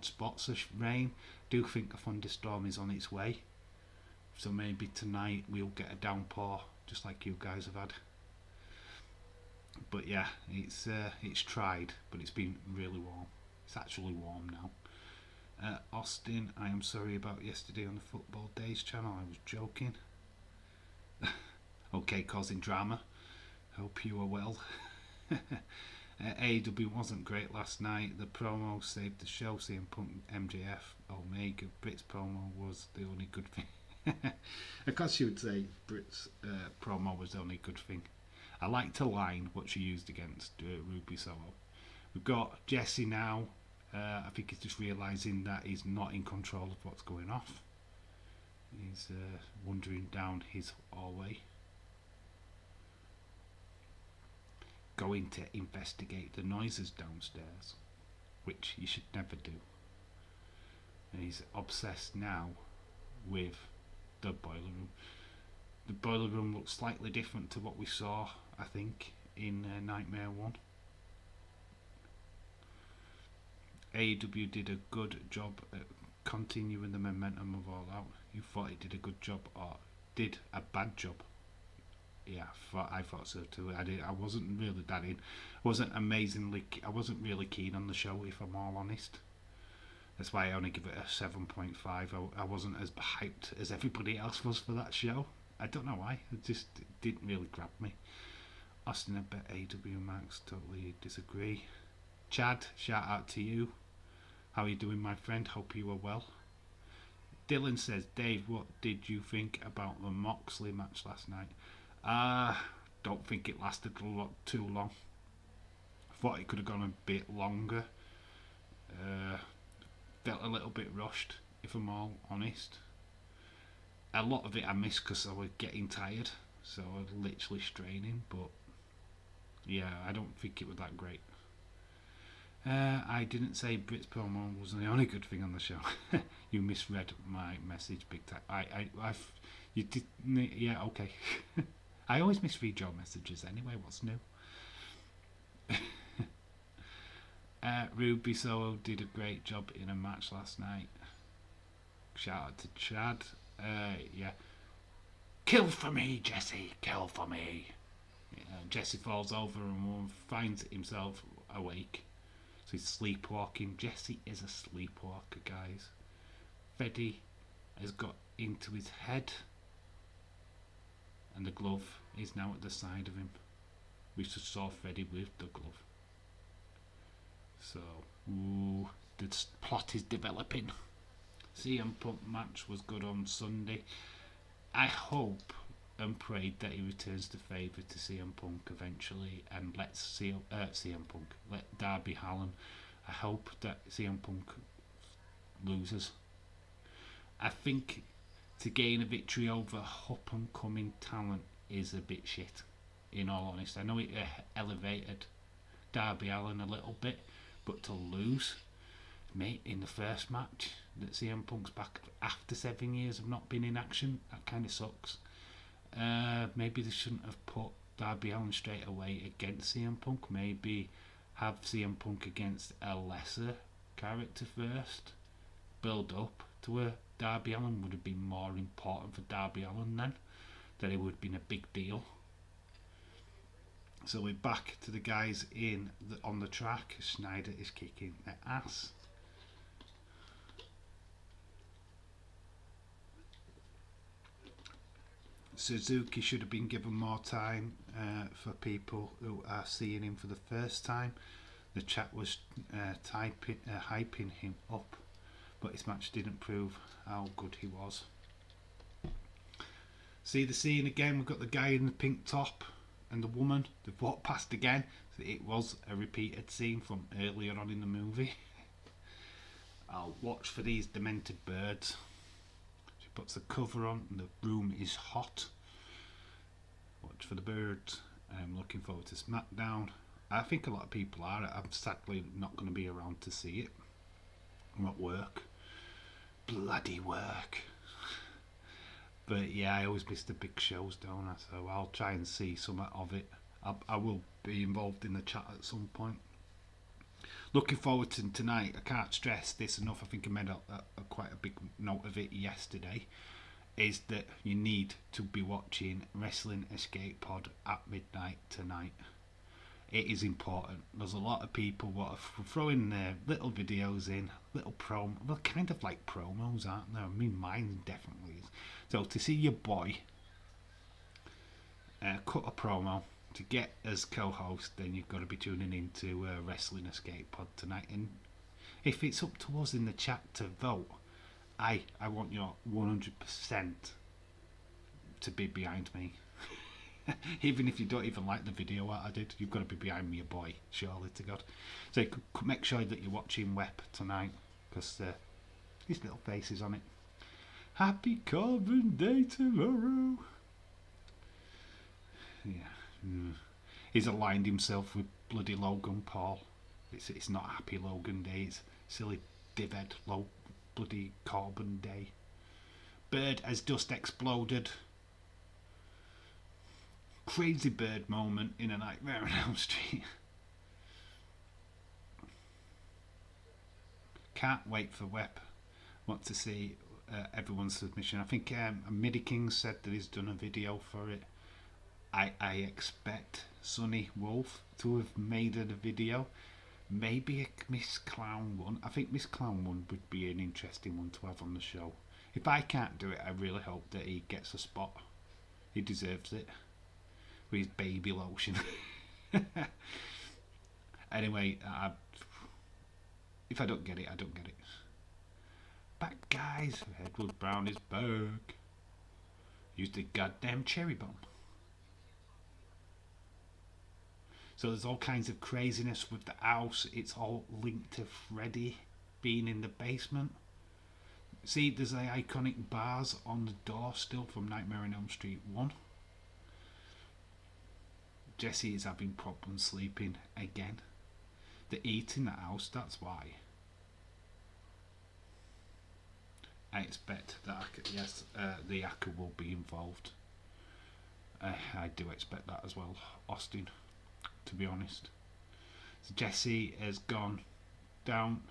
spots of rain. Do think a thunderstorm is on its way, so maybe tonight we'll get a downpour just like you guys have had. But yeah, it's tried, but it's been really warm. It's actually warm now. Austin, I am sorry about yesterday on the Football Days channel. I was joking. Okay, causing drama. Hope you are well. AEW wasn't great last night. The promo saved the show. CM Punk, MJF, Omega. Brit's promo was the only good thing. Of course you would say Brit's promo was the only good thing. I liked a line what she used against Ruby Soho. We've got Jesse now. I think he's just realising that he's not in control of what's going off. He's wandering down his hallway, going to investigate the noises downstairs, which you should never do. And he's obsessed now with the boiler room. The boiler room looks slightly different to what we saw, I think, in Nightmare 1. AEW did a good job at continuing the momentum of All Out. You thought it did a good job or did a bad job? Yeah, I thought so too. I wasn't really that in. I wasn't really keen on the show, if I'm all honest. That's why I only give it a 7.5. I wasn't as hyped as everybody else was for that show. I don't know why. It just didn't really grab me. Austin, I bet AW Max totally disagree. Chad, shout out to you. How are you doing, my friend? Hope you are well. Dylan says, Dave, what did you think about the Moxley match last night? Don't think it lasted too long. Thought it could have gone a bit longer. Felt a little bit rushed, if I'm all honest. A lot of it I missed because I was getting tired, so I was literally straining. But yeah, I don't think it was that great. I didn't say Brit's promo was the only good thing on the show. You misread my message big time. You did, yeah, okay. I always misread your messages anyway. What's new? Ruby Soho did a great job in a match last night. Shout out to Chad. Yeah. Kill for me, Jesse. Kill for me. Jesse falls over and finds himself awake. So he's sleepwalking. Jesse is a sleepwalker, guys. Freddy has got into his head, and the glove is now at the side of him. We just saw Freddy with the glove. So, the plot is developing. CM Punk match was good on Sunday. I hope and pray that he returns the favour to CM Punk eventually and lets CM Punk, let Darby Allin. I hope that CM Punk loses. I think to gain a victory over up and coming talent is a bit shit, in all honesty. I know it elevated Darby Allin a little bit, but to lose, mate, in the first match that CM Punk's back after 7 years of not being in action, that kind of sucks. Maybe they shouldn't have put Darby Allin straight away against CM Punk. Maybe have CM Punk against a lesser character first. Build up to a Darby Allin would have been more important for Darby Allin then. That it would have been a big deal. So we're back to the guys on the track. Schneider is kicking their ass. Suzuki should have been given more time for people who are seeing him for the first time. The chat was hyping him up, but his match didn't prove how good he was. See the scene again. We've got the guy in the pink top and the woman. They've walked past again. So it was a repeated scene from earlier on in the movie. I'll watch for these demented birds. She puts the cover on and the room is hot. Watch for the birds. I'm looking forward to SmackDown. I think a lot of people are. I'm sadly not going to be around to see it. I'm at work. bloody work. But yeah, I always miss the big shows, don't I? So I'll try and see some of it. I will be involved in the chat at some point. Looking forward to tonight. I can't stress this enough. I think I made quite a big note of it yesterday. Is that you need to be watching Wrestling Escape Pod at midnight tonight. It is important. There's a lot of people what are throwing their little videos in, little well, kind of like promos, aren't there? I mean, mine definitely is. So to see your boy cut a promo to get as co-host, then you've got to be tuning into Wrestling Escape Pod tonight. And if it's up to us in the chat to vote, I want your 100% to be behind me. Even if you don't even like the video what I did, you've got to be behind me, your boy, surely to God. So you could make sure that you're watching Web tonight, because his little face is on it. Happy Carbon Day tomorrow. Yeah. He's aligned himself with bloody Logan Paul. It's not Happy Logan Day, it's silly divhead bloody Carbon Day. Bird has just exploded. Crazy bird moment in A Nightmare on Elm Street. Can't wait for Web. Want to see everyone's submission. I think Midi King said that he's done a video for it. I expect Sonny Wolf to have made a video. Maybe a Miss Clown one. I think Miss Clown one would be an interesting one to have on the show. If I can't do it, I really hope that he gets a spot. He deserves it. With his baby lotion. Anyway, if I don't get it, I don't get it. Back, guys. Edward Brown is back. Use the goddamn cherry bomb. So there's all kinds of craziness with the house. It's all linked to Freddy being in the basement. See, there's the iconic bars on the door still from Nightmare on Elm Street 1. Jesse is having problems sleeping again. They're eating the house, that's why. I expect that, yes, the Akka will be involved. I do expect that as well, Austin, to be honest. So Jesse has gone down.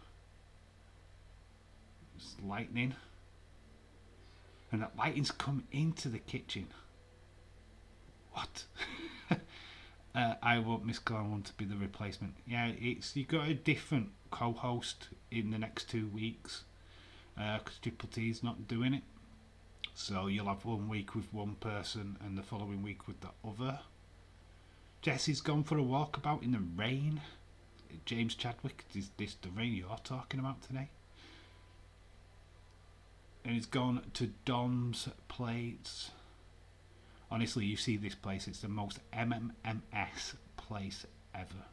There's lightning. And that lighting's come into the kitchen. What? I want Miss Clown to be the replacement. Yeah, you've got a different co-host in the next 2 weeks because Triple T's not doing it. So you'll have 1 week with one person and the following week with the other. Jesse's gone for a walkabout in the rain. James Chadwick, is this the rain you're talking about today? And he's gone to Dom's Plates. Honestly, you see this place, it's the most MMS place ever.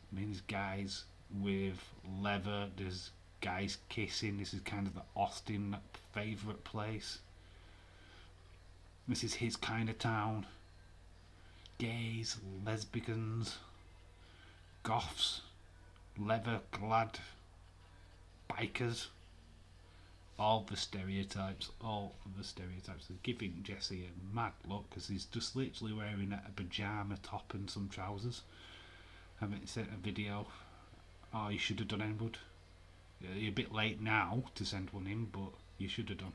I mean, there's guys with leather, there's guys kissing. This is kind of the Austin favourite place. This is his kind of town. Gays, lesbians, goths, leather-clad bikers. All the stereotypes. They're giving Jesse a mad look because he's just literally wearing a pyjama top and some trousers. I haven't sent a video. Oh, you should have done Enwood. You're a bit late now to send one in, but you should have done.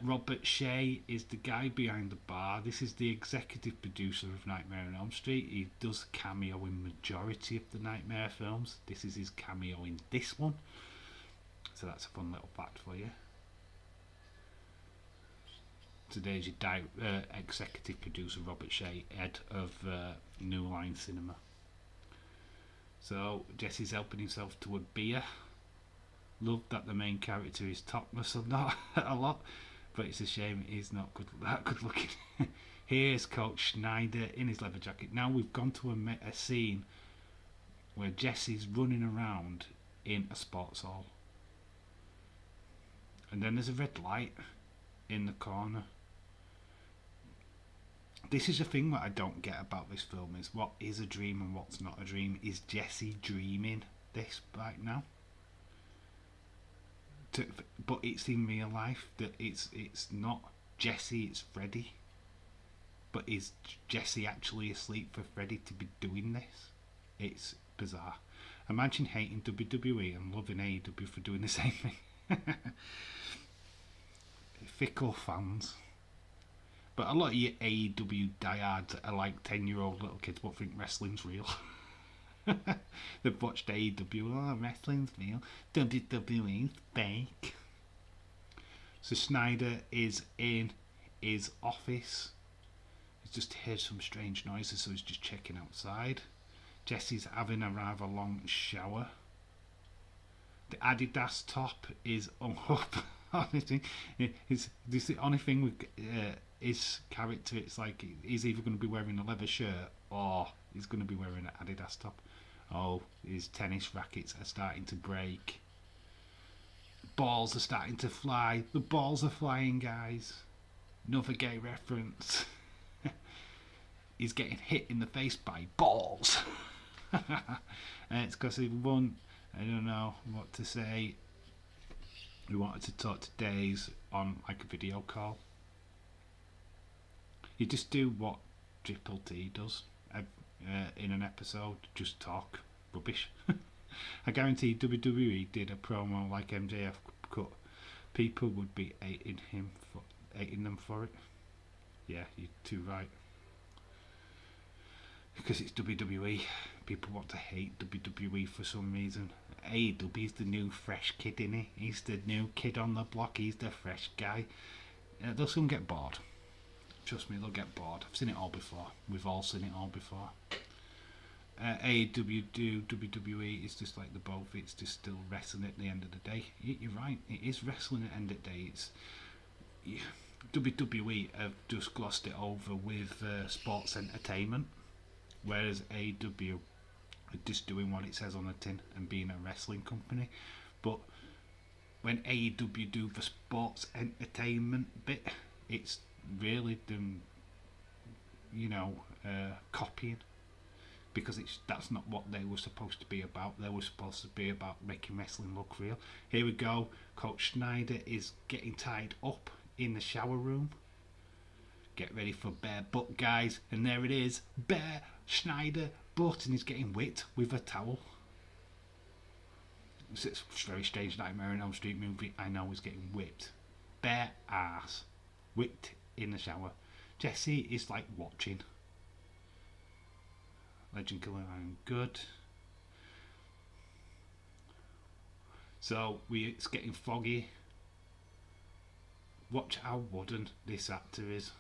Robert Shea is the guy behind the bar. This is the executive producer of Nightmare on Elm Street. He does cameo in majority of the Nightmare films. This is his cameo in this one. So that's a fun little fact for you. Today's your executive producer, Robert Shea, head of New Line Cinema. So Jesse's helping himself to a beer. Love that the main character is topless or not a lot, but it's a shame he's not that good looking. Here's Coach Schneider in his leather jacket. Now we've gone to a scene where Jesse's running around in a sports hall. And then there's a red light in the corner. This is the thing that I don't get about this film, is what is a dream and what's not a dream. Is Jesse dreaming this right now? but it's in real life that it's not Jesse, it's Freddy. But is Jesse actually asleep for Freddy to be doing this? It's bizarre. Imagine hating WWE and loving AEW for doing the same thing. Fickle fans. But a lot of your AEW diehards are like 10-year-old little kids what think wrestling's real. They've watched AEW, oh, wrestling's real, WWE's fake. So Snyder is in his office. He's just heard some strange noises, so he's just checking outside. Jesse's having a rather long shower. The Adidas top is up. It's the only thing with his character. It's like he's either going to be wearing a leather shirt or he's going to be wearing an Adidas top. Oh, his tennis rackets are starting to break. Balls are starting to fly. The balls are flying, guys. Another gay reference. He's getting hit in the face by balls. It's because he won. I don't know what to say. We wanted to talk to Days on like a video call. You just do what Triple T does in an episode, just talk rubbish. I guarantee WWE did a promo like MJF cut. People would be hating them for it. Yeah, you're too right. Because it's WWE. People want to hate WWE for some reason. AEW's the new fresh kid, innit? He's the new kid on the block. He's the fresh guy. They'll soon get bored. Trust me, they'll get bored. I've seen it all before. We've all seen it all before. AEW do WWE. It's just like the both. It's just still wrestling at the end of the day. You're right. It is wrestling at the end of the day. It's WWE have just glossed it over with sports entertainment, whereas AEW are just doing what it says on the tin and being a wrestling company. But when AEW do the sports entertainment bit, it's really them, copying, because that's not what they were supposed to be about. They were supposed to be about making wrestling look real. Here we go. Coach Schneider is getting tied up in the shower room. Get ready for bare butt, guys. And there it is, bare Schneider butt, and he's getting whipped with a towel. It's a very strange Nightmare on Elm Street movie. I know he's getting whipped. Bare ass. Whipped in the shower. Jesse is like watching. Legend Killer, I'm good. So it's getting foggy. Watch how wooden this actor is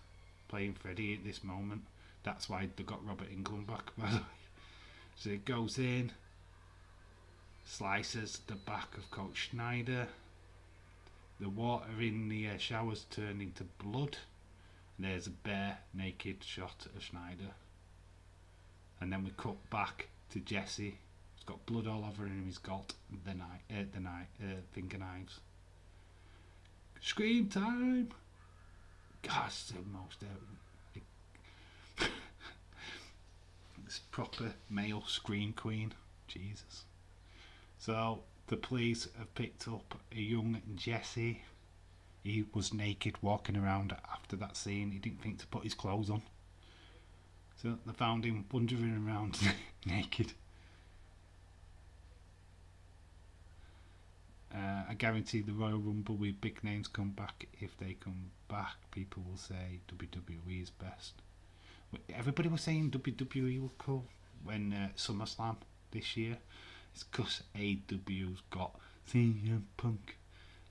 playing Freddy at this moment. That's why they got Robert Englund back, by the way. So it goes in, slices the back of Coach Schneider. The water in the shower's turned into blood. And there's a bare naked shot of Schneider. And then we cut back to Jesse. He's got blood all over him. He's got the finger knives. Scream time! Gosh, the most it's proper male scream queen. Jesus. So the police have picked up a young Jesse. He was naked walking around after that scene. He didn't think to put his clothes on. So they found him wandering around naked. I guarantee the Royal Rumble with big names come back. If they come back, people will say WWE is best. Everybody was saying WWE was cool when SummerSlam this year. It's because AEW's got CM Punk,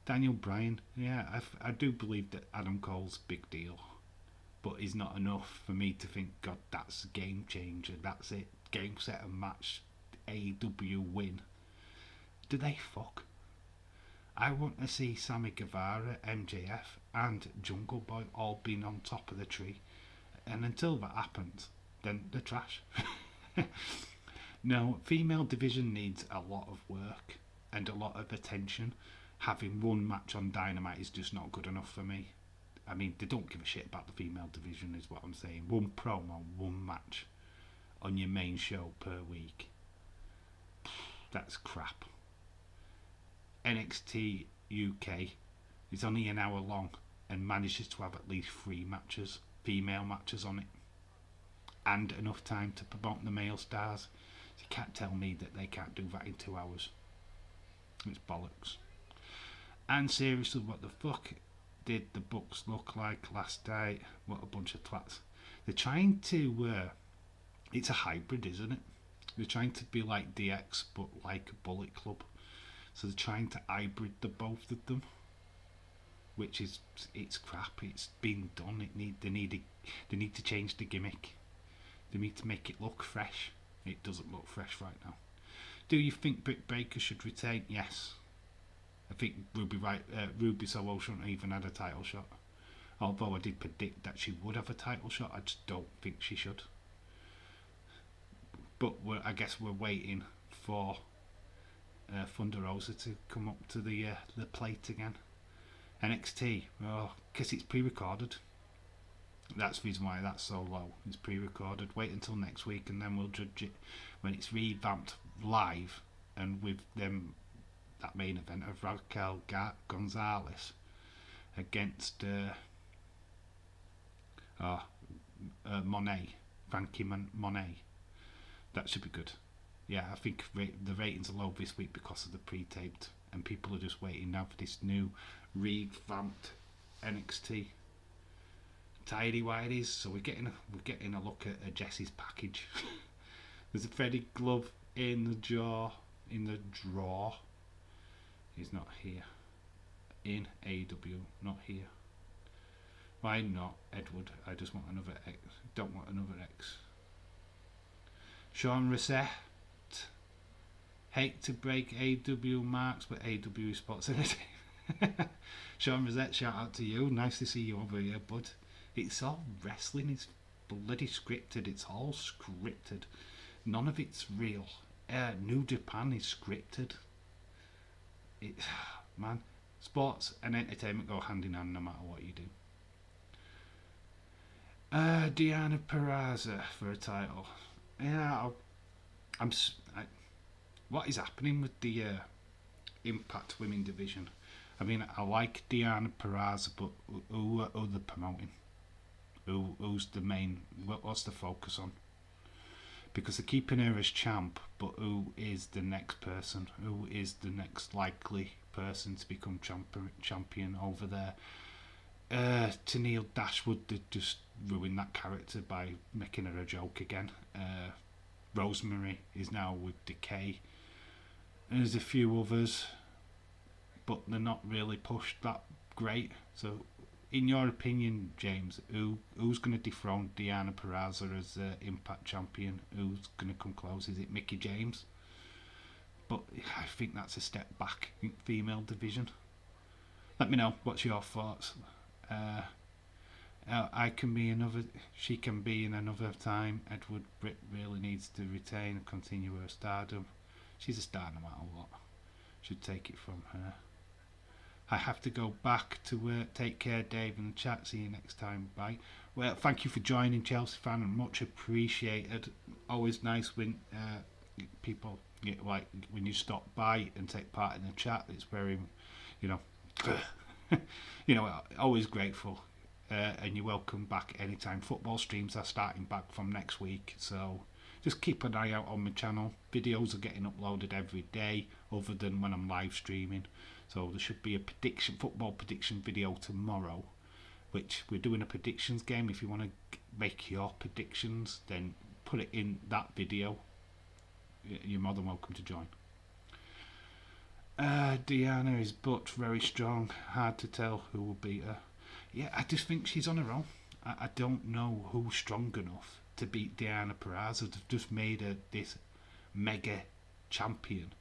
Daniel Bryan. Yeah, I do believe that Adam Cole's big deal, but he's not enough for me to think, God, that's a game changer. That's it. Game, set, and match. AEW win. Do they fuck? I want to see Sammy Guevara, MJF, and Jungle Boy all being on top of the tree. And until that happens, then they're trash. No, female division needs a lot of work and a lot of attention. Having one match on Dynamite is just not good enough for me. I mean, they don't give a shit about the female division is what I'm saying. One promo, one match on your main show per week. That's crap. NXT UK is only an hour long and manages to have at least 3 female matches on it, and enough time to promote the male stars. So you can't tell me that they can't do that in 2 hours. It's bollocks. And seriously, what the fuck did the books look like last night? What a bunch of twats. They're trying to... it's a hybrid, isn't it? They're trying to be like DX, but like a Bullet Club. So they're trying to hybrid the both of them, which is, it's crap. It's been done. They need to change the gimmick. They need to make it look fresh. It doesn't look fresh right now. Do you think Britt Baker should retain? Yes. I think Ruby Soho shouldn't even had a title shot. Although I did predict that she would have a title shot, I just don't think she should. But I guess we're waiting for Thunder Rosa to come up to the plate again. NXT, because it's pre-recorded. That's the reason why that's so low. It's pre-recorded. Wait until next week and then we'll judge it when it's revamped live and with them, that main event of Raquel Gonzalez against Monet, Frankie Monet. That should be good. Yeah, I think the ratings are low this week because of the pre-taped, and people are just waiting now for this new revamped NXT. Tidy whities, so we're getting a look at Jesse's package. There's a Freddy glove in the drawer. He's not here. In AEW, not here. Why not, Edward? I just want another X. Don't want another X. Sean Reset. Hate to break AEW marks, but AEW is Sports Entertainment. Sean Reset, shout out to you. Nice to see you over here, bud. It's all wrestling. It's bloody scripted. It's all scripted. None of it's real. New Japan is scripted. Man, sports and entertainment go hand in hand no matter what you do. Deanna Peraza for a title. Yeah, what is happening with the Impact Women division? I mean, I like Deanna Peraza, but who are they promoting? Who's the main? What's the focus on? Because they're keeping her as champ, but who is the next person? Who is the next likely person to become champion over there? Tennille Dashwood did just ruin that character by making her a joke again. Rosemary is now with Decay. There's a few others, but they're not really pushed that great. So, in your opinion, James, who's going to dethrone Deanna Peraza as Impact champion? Who's going to come close? Is it Mickie James? But I think that's a step back in female division. Let me know. What's your thoughts? She can be in another time. Edward Britt really needs to retain and continue her stardom. She's a star no matter what. Should take it from her. I have to go back to work. Take care, Dave, in the chat. See you next time. Bye. Well, thank you for joining, Chelsea fan, and much appreciated. Always nice when people when you stop by and take part in the chat. It's very, always grateful. And you're welcome back anytime. Football streams are starting back from next week, so just keep an eye out on my channel. Videos are getting uploaded every day, other than when I'm live streaming. So there should be a football prediction video tomorrow, which we're doing a predictions game. If you want to make your predictions, then put it in that video. You're more than welcome to join. Deanna is but very strong. Hard to tell who will beat her. Yeah, I just think she's on her own. I don't know who's strong enough to beat Deanna Peraza. They've just made her this mega champion.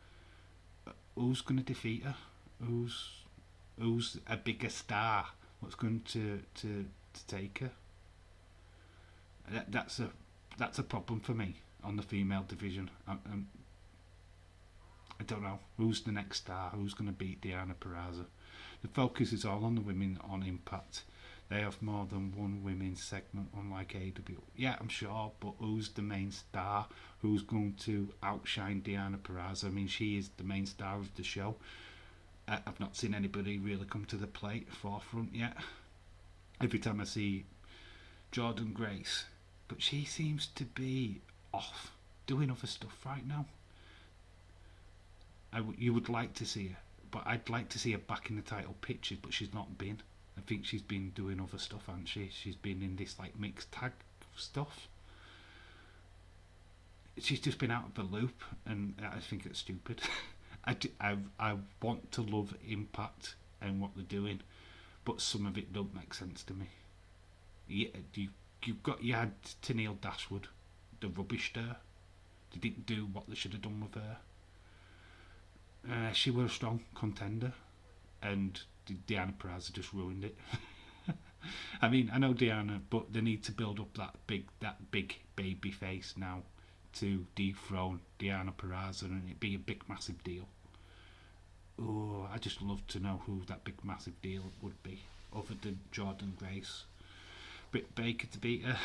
Who's going to defeat her? Who's a bigger star? What's going to take her? That's a problem for me on the female division. I don't know who's the next star. Who's going to beat Deanna Peraza? The focus is all on the women on Impact. They have more than one women's segment, unlike AEW. Yeah, I'm sure, but who's the main star? Who's going to outshine Deanna Peraza? I mean, she is the main star of the show. I've not seen anybody really come to the forefront yet. Every time I see Jordan Grace, but she seems to be off doing other stuff right now. You would like to see her, but I'd like to see her back in the title picture, but she's not been. I think she's been doing other stuff, hasn't she? She's been in this like mixed tag stuff. She's just been out of the loop, and I think it's stupid. I want to love Impact and what they're doing, but some of it don't make sense to me. You had Tennille Dashwood, the rubbish there. They didn't do what they should have done with her. She was a strong contender, and Deanna Purrazzo just ruined it. I mean, I know Deanna, but they need to build up that big baby face now to dethrone Deanna Purrazzo, and it'd be a big massive deal. Oh, I just love to know who that big massive deal would be, other than Jordan Grace. Britt Baker to beat her.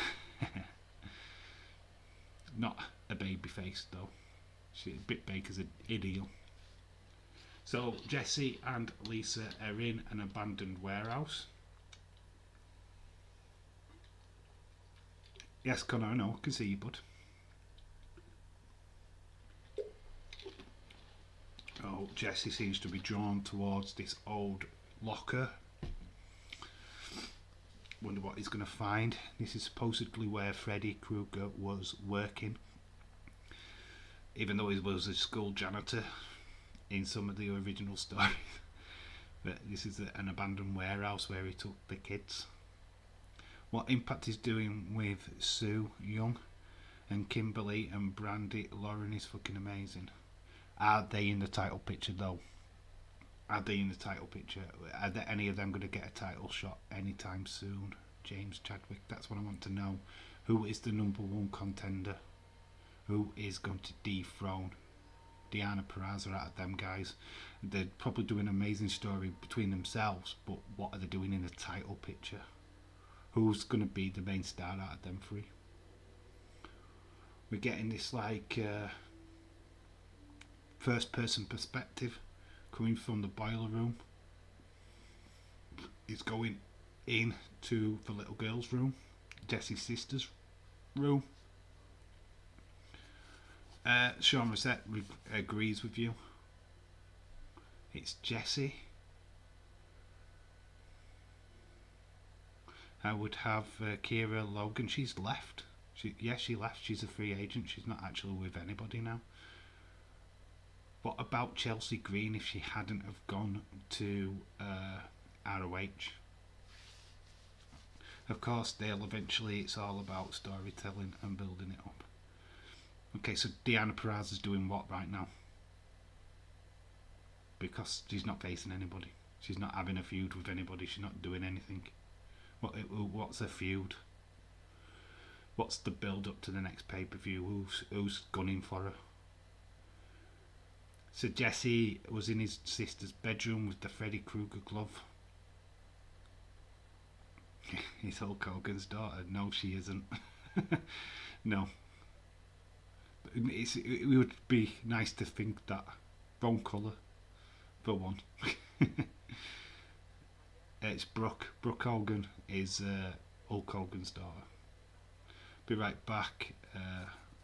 Not a baby face though. Britt Baker's an idiot. So Jessie and Lisa are in an abandoned warehouse. Yes, Connor, I know, I can see you, bud. Oh, Jessie seems to be drawn towards this old locker. Wonder what he's going to find. This is supposedly where Freddy Krueger was working, even though he was a school janitor in some of the original stories. But this is an abandoned warehouse where he took the kids. What Impact is doing with Sue Young and Kimberly and Brandy Lauren is fucking amazing. Are they in the title picture though? Are they in the title picture? Are there any of them going to get a title shot anytime soon? James Chadwick, that's what I want to know. Who is the #1 contender? Who is going to dethrone Deanna Purrazzo out of them guys? They're probably doing an amazing story between themselves, but what are they doing in the title picture? Who's going to be the main star out of them three? We're getting this like first person perspective coming from the boiler room. He's going in to the little girl's room, Jessie's sister's room. Sean Rosette agrees with you. It's Jessie. I would have Kira Logan. She's left. She left. She's a free agent. She's not actually with anybody now. What about Chelsea Green if she hadn't have gone to ROH? Of course, it's all about storytelling and building it up. Okay, so Deanna Purrazzo is doing what right now? Because she's not facing anybody. She's not having a feud with anybody. She's not doing anything. What's a feud? What's the build up to the next pay-per-view? Who's gunning for her? So Jessie was in his sister's bedroom with the Freddy Krueger glove. He's Hulk Hogan's daughter. No, she isn't. No. It would be nice to think that. Wrong colour, for one. It's Brooke. Brooke Hogan is Hulk Hogan's daughter. Be right back.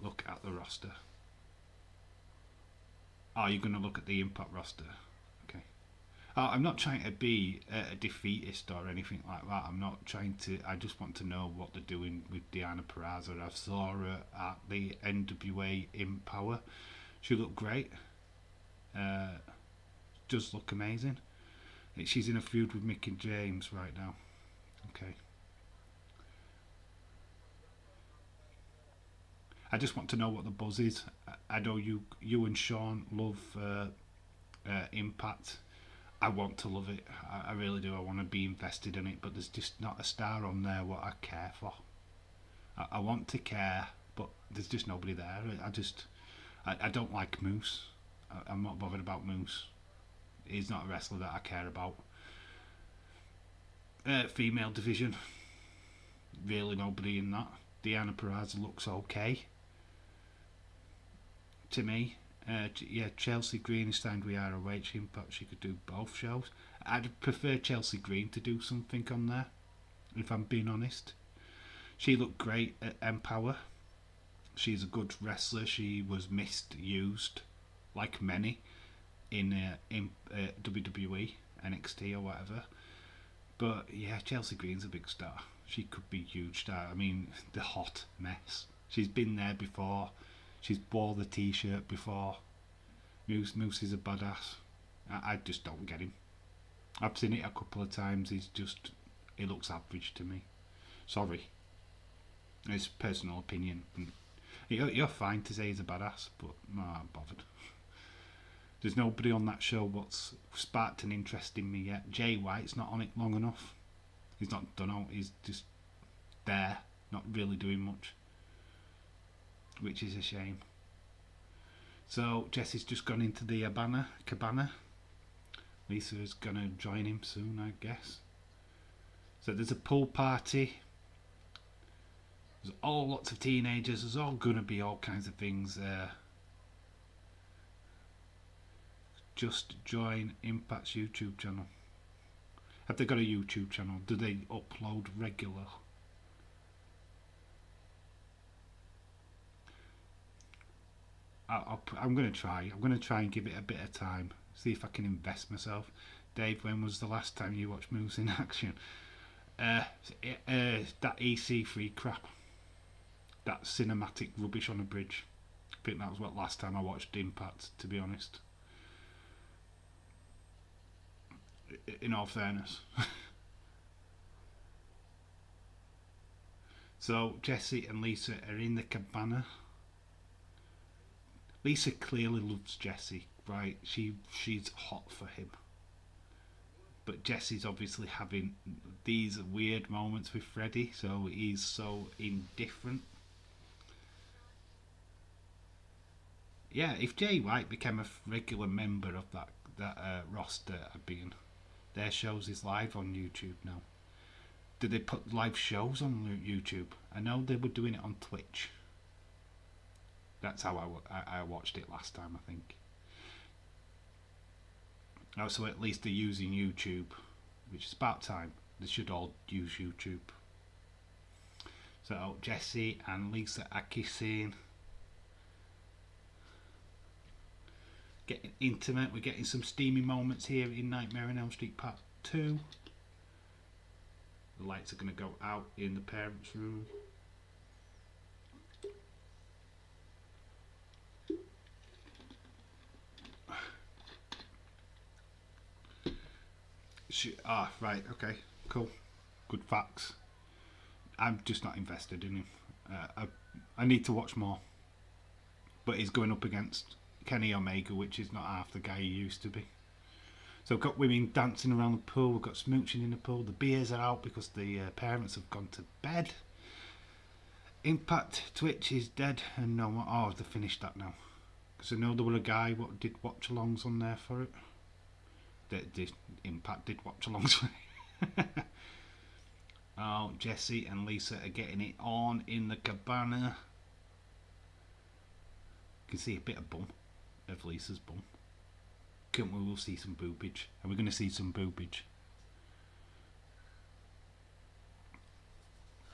Look at the roster. Oh, you're going to look at the Impact roster. Okay. I'm not trying to be a defeatist or anything like that. I just want to know what they're doing with Deanna Purrazzo. I saw her at the NWA Empower. She looked great. Does look amazing. She's in a feud with Mickie James right now. Okay. I just want to know what the buzz is. I know you and Sean love Impact. I want to love it. I really do. I want to be invested in it, but there's just not a star on there what I care for. I want to care, but there's just nobody there. I don't like Moose. I'm not bothered about Moose. He's not a wrestler that I care about. Female division, really nobody in that. Deanna Purrazzo looks okay to me. Yeah, Chelsea Green is signed with ROH Impact. She could do both shows. I'd prefer Chelsea Green to do something on there, if I'm being honest. She looked great at Empower. She's a good wrestler. She was misused, like many, in WWE, NXT or whatever. But yeah, Chelsea Green's a big star. She could be a huge star. I mean, the hot mess. She's been there before. She's wore the t-shirt before. Moose is a badass. I just don't get him. I've seen it a couple of times. He looks average to me. Sorry. It's personal opinion. You're fine to say he's a badass, but no, I'm not bothered. There's nobody on that show what's sparked an interest in me yet. Jay White's not on it long enough. He's not done out. He's just there, not really doing much, which is a shame. So Jesse's just gone into the cabana. Lisa is gonna join him soon, I guess. So there's a pool party. There's lots of teenagers. There's all gonna be all kinds of things. Just join Impact's YouTube channel. Have they got a YouTube channel? Do they upload regular? I'm going to try. I'm going to try and give it a bit of time. See if I can invest myself. Dave, when was the last time you watched moves in action? That EC3 crap. That cinematic rubbish on a bridge. I think that was what last time I watched Impact, to be honest. In all fairness. So Jesse and Lisa are in the cabana. Lisa clearly loves Jesse, right? She's hot for him. But Jesse's obviously having these weird moments with Freddy, so he's so indifferent. Yeah, if Jay White became a regular member of that roster, I'd be in. Their shows is live on YouTube now. Did they put live shows on YouTube? I know they were doing it on Twitch. That's how I watched it last time, I think. Oh, so at least they're using YouTube, which is about time. They should all use YouTube. So Jesse and Lisa are kissing. Getting intimate. We're getting some steamy moments here in Nightmare on Elm Street Part 2. The lights are going to go out in the parents' room. Right, okay, cool. Good facts. I'm just not invested in him. I need to watch more. But he's going up against Kenny Omega, which is not half the guy he used to be. So we've got women dancing around the pool, we've got smooching in the pool, the beers are out because the parents have gone to bed. Impact Twitch is dead and no more. Oh, they finished that now. Because I know there were a guy what did watch alongs on there for it. The Impact did watch alongs for it. Oh, Jesse and Lisa are getting it on in the cabana. You can see a bit of bum of Lisa's bum. We'll see some boobage. Are we going to see some boobage?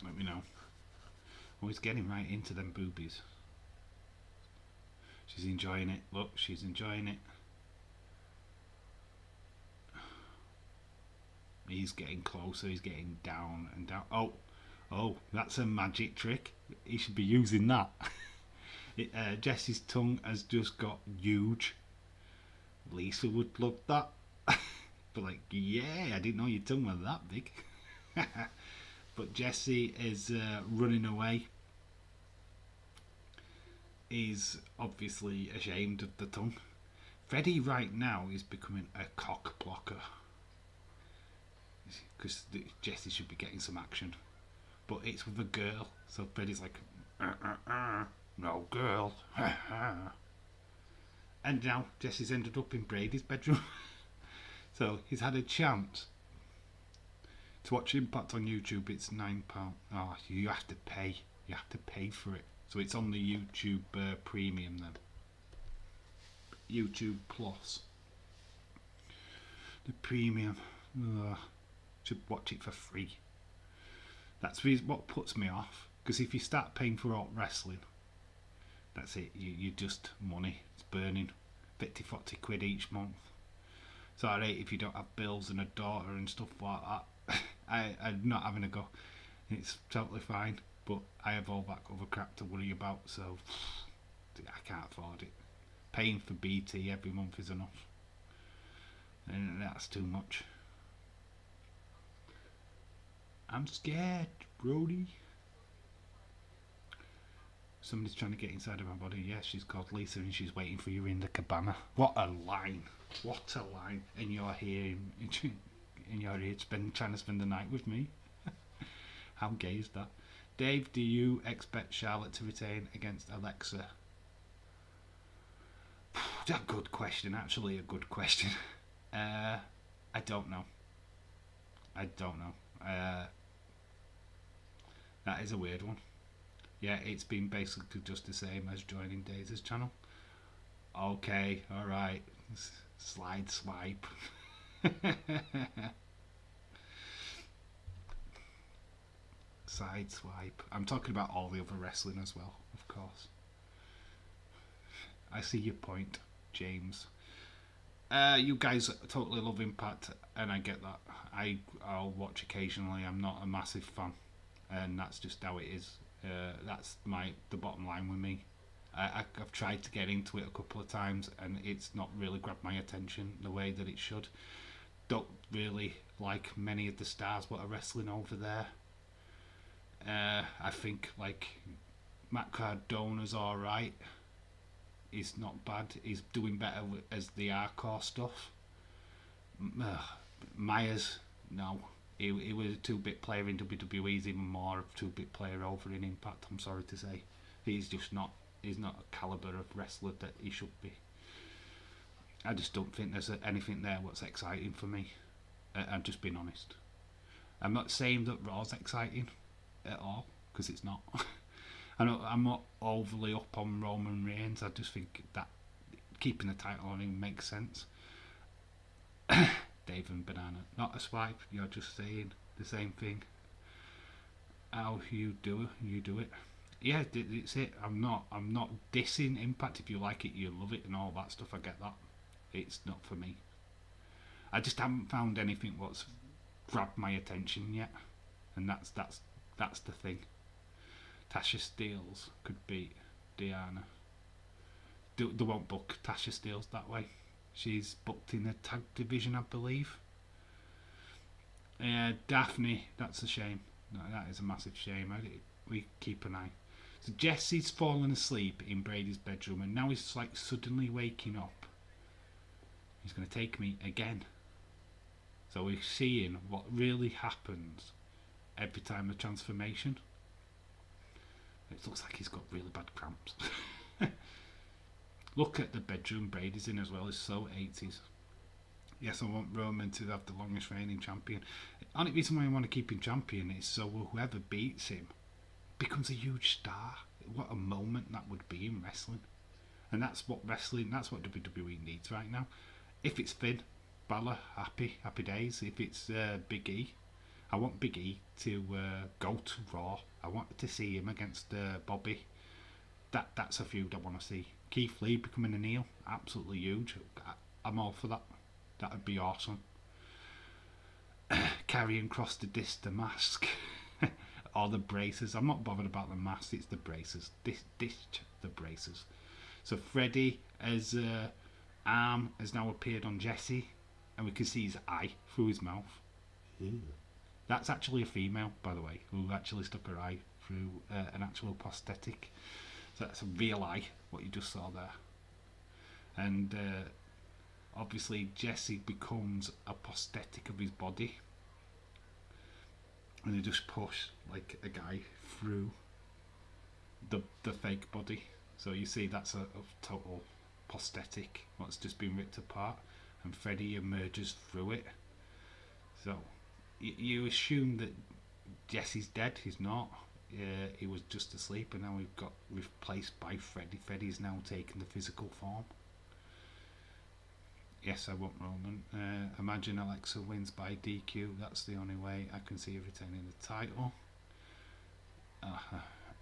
Let me know. Oh, he's getting right into them boobies. She's enjoying it. Look, she's enjoying it. He's getting closer. He's getting down and down. Oh, that's a magic trick. He should be using that. Jesse's tongue has just got huge. Lisa would love that. But like, yeah, I didn't know your tongue was that big. But Jesse is running away. He's obviously ashamed of the tongue. Freddy right now is becoming a cock blocker. Because Jesse should be getting some action. But it's with a girl. So Freddy's like, no girl. And now Jesse's ended up in Brady's bedroom. So he's had a chance to watch Impact on YouTube. It's £9. Oh, you have to pay. You have to pay for it. So it's on the YouTube Premium then. YouTube Plus, the premium. Should watch it for free. That's what puts me off. Because if you start paying for all wrestling, that's it. You just money. It's burning 50, 40 quid each month. It's alright if you don't have bills and a daughter and stuff like that. I'm not having a go. It's totally fine. But I have all that other crap to worry about, so I can't afford it. Paying for BT every month is enough. And that's too much. I'm scared, Brody. Somebody's trying to get inside of my body. Yes, she's called Lisa and she's waiting for you in the cabana. What a line. What a line. And you're here trying to spend the night with me. How gay is that? Dave, do you expect Charlotte to retain against Alexa? That's a good question. Actually, a good question. I don't know. That is a weird one. Yeah, it's been basically just the same as joining Daisy's channel. Okay, alright. Slide swipe. Side swipe. I'm talking about all the other wrestling as well, of course. I see your point, James. You guys totally love Impact, and I get that. I'll watch occasionally. I'm not a massive fan, and that's just how it is. That's the bottom line with me. I've tried to get into it a couple of times, and it's not really grabbed my attention the way that it should. Don't really like many of the stars what are wrestling over there. I think like Matt Cardona's alright. He's not bad. He's doing better as the hardcore stuff. Myers, no. He was a 2-bit player in WWE. He's even more of a 2-bit player over in Impact, I'm sorry to say. He's just not. He's not a calibre of wrestler that he should be. I just don't think there's anything there what's exciting for me. I'm just being honest. I'm not saying that Raw's exciting at all, because it's not. I'm not overly up on Roman Reigns. I just think that keeping the title on him makes sense. Dave and Banana, not a swipe. You're just saying the same thing. How you do it. Yeah, it's it. I'm not dissing Impact. If you like it, you love it, and all that stuff. I get that. It's not for me. I just haven't found anything what's grabbed my attention yet, and that's the thing. Tasha Steelz could beat Diana. They won't book Tasha Steelz that way. She's booked in the tag division, I believe. Daphne, that's a shame. No, that is a massive shame. We keep an eye. So Jesse's fallen asleep in Brady's bedroom, and now he's like suddenly waking up. He's going to take me again. So we're seeing what really happens every time the transformation. It looks like he's got really bad cramps. Look at the bedroom Brady's in as well. It's so 80s. Yes, I want Roman to have the longest reigning champion. The only reason why I want to keep him champion is so whoever beats him becomes a huge star. What a moment that would be in wrestling. And that's what WWE needs right now. If it's Finn Balor, happy days. If it's Big E, I want Big E to go to Raw. I want to see him against Bobby. That's a feud I want to see. Keith Lee becoming a heel, absolutely huge. I'm all for that. That would be awesome. Carrying Cross to diss the mask. Or the braces. I'm not bothered about the mask, it's the braces. Dish the braces. So Freddy as arm has now appeared on Jesse, and we can see his eye through his mouth. Ew. That's actually a female, by the way, who actually stuck her eye through an actual prosthetic. So that's a real eye, what you just saw there. And obviously Jesse becomes a prosthetic of his body, and they just push like a guy through the fake body. So you see that's a total prosthetic what's just been ripped apart, and Freddy emerges through it. So you assume that Jesse's dead. He's not. He was just asleep, and now we've got replaced by Freddy. Freddy's now taken the physical form. Yes, I want Roman. Imagine Alexa wins by DQ. That's the only way I can see her retaining the title.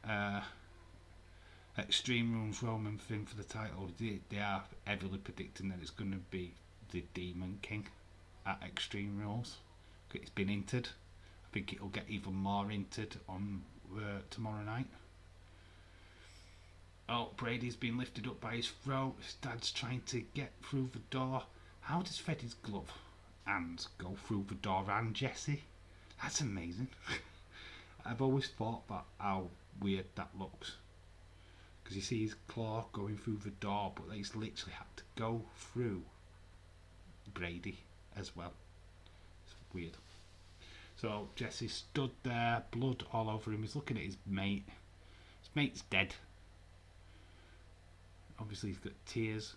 Uh, Extreme Rules Roman Finn for the title. They are heavily predicting that it's going to be the Demon King at Extreme Rules. It's been hinted. I think it'll get even more hinted on tomorrow night. Oh, Brady's been lifted up by his throat. His dad's trying to get through the door. How does Freddy's glove hands go through the door and Jesse? That's amazing. I've always thought about how weird that looks. Because you see his claw going through the door, but he's literally had to go through Brady as well. It's weird. So Jesse stood there, blood all over him. He's looking at his mate. His mate's dead. Obviously he's got tears.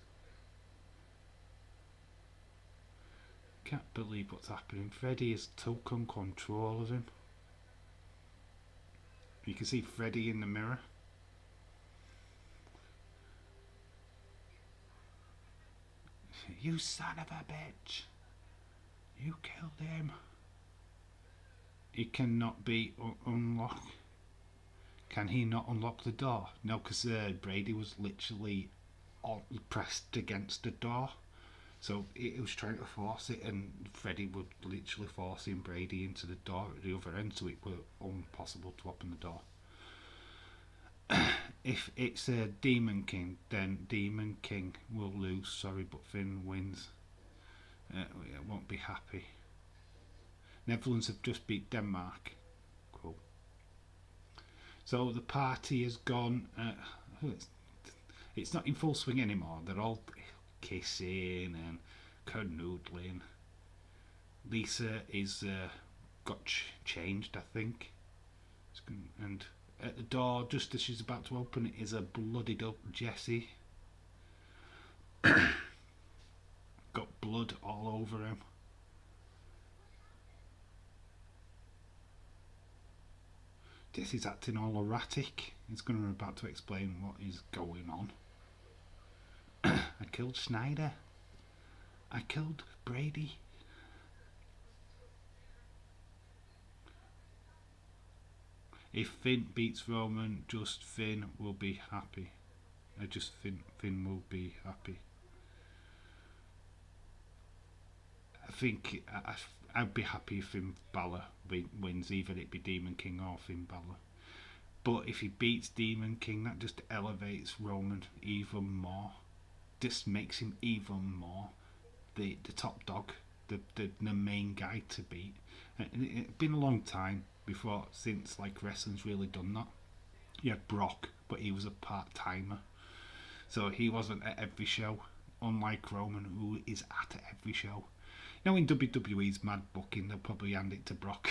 Can't believe what's happening. Freddy has taken control of him. You can see Freddy in the mirror. You son of a bitch. You killed him. He cannot be unlocked. Can he not unlock the door? No, because Brady was literally pressed against the door. So he was trying to force it, and Freddy would literally forcing Brady into the door at the other end, so it was impossible to open the door. If it's a Demon King, then Demon King will lose. Sorry, but Finn wins. I won't be happy. Netherlands have just beat Denmark. Cool. So the party has gone. It's not in full swing anymore. They're all kissing and canoodling. Lisa is got changed, I think. And at the door, just as she's about to open it, is a bloodied up Jesse. Got blood all over him. Jesse's acting all erratic. He's going to about to explain what is going on. I killed Schneider. I killed Brady. If Finn beats Roman, just Finn will be happy. Finn will be happy. I think I'd be happy if Finn Balor wins, either it be Demon King or Finn Balor. But if he beats Demon King, that just elevates Roman even more. Just makes him even more the top dog, the main guy to beat. It's been a long time since like wrestling's really done that. You had Brock, but he was a part-timer, so he wasn't at every show, unlike Roman, who is at every show. You know, in WWE's mad booking, they'll probably hand it to Brock.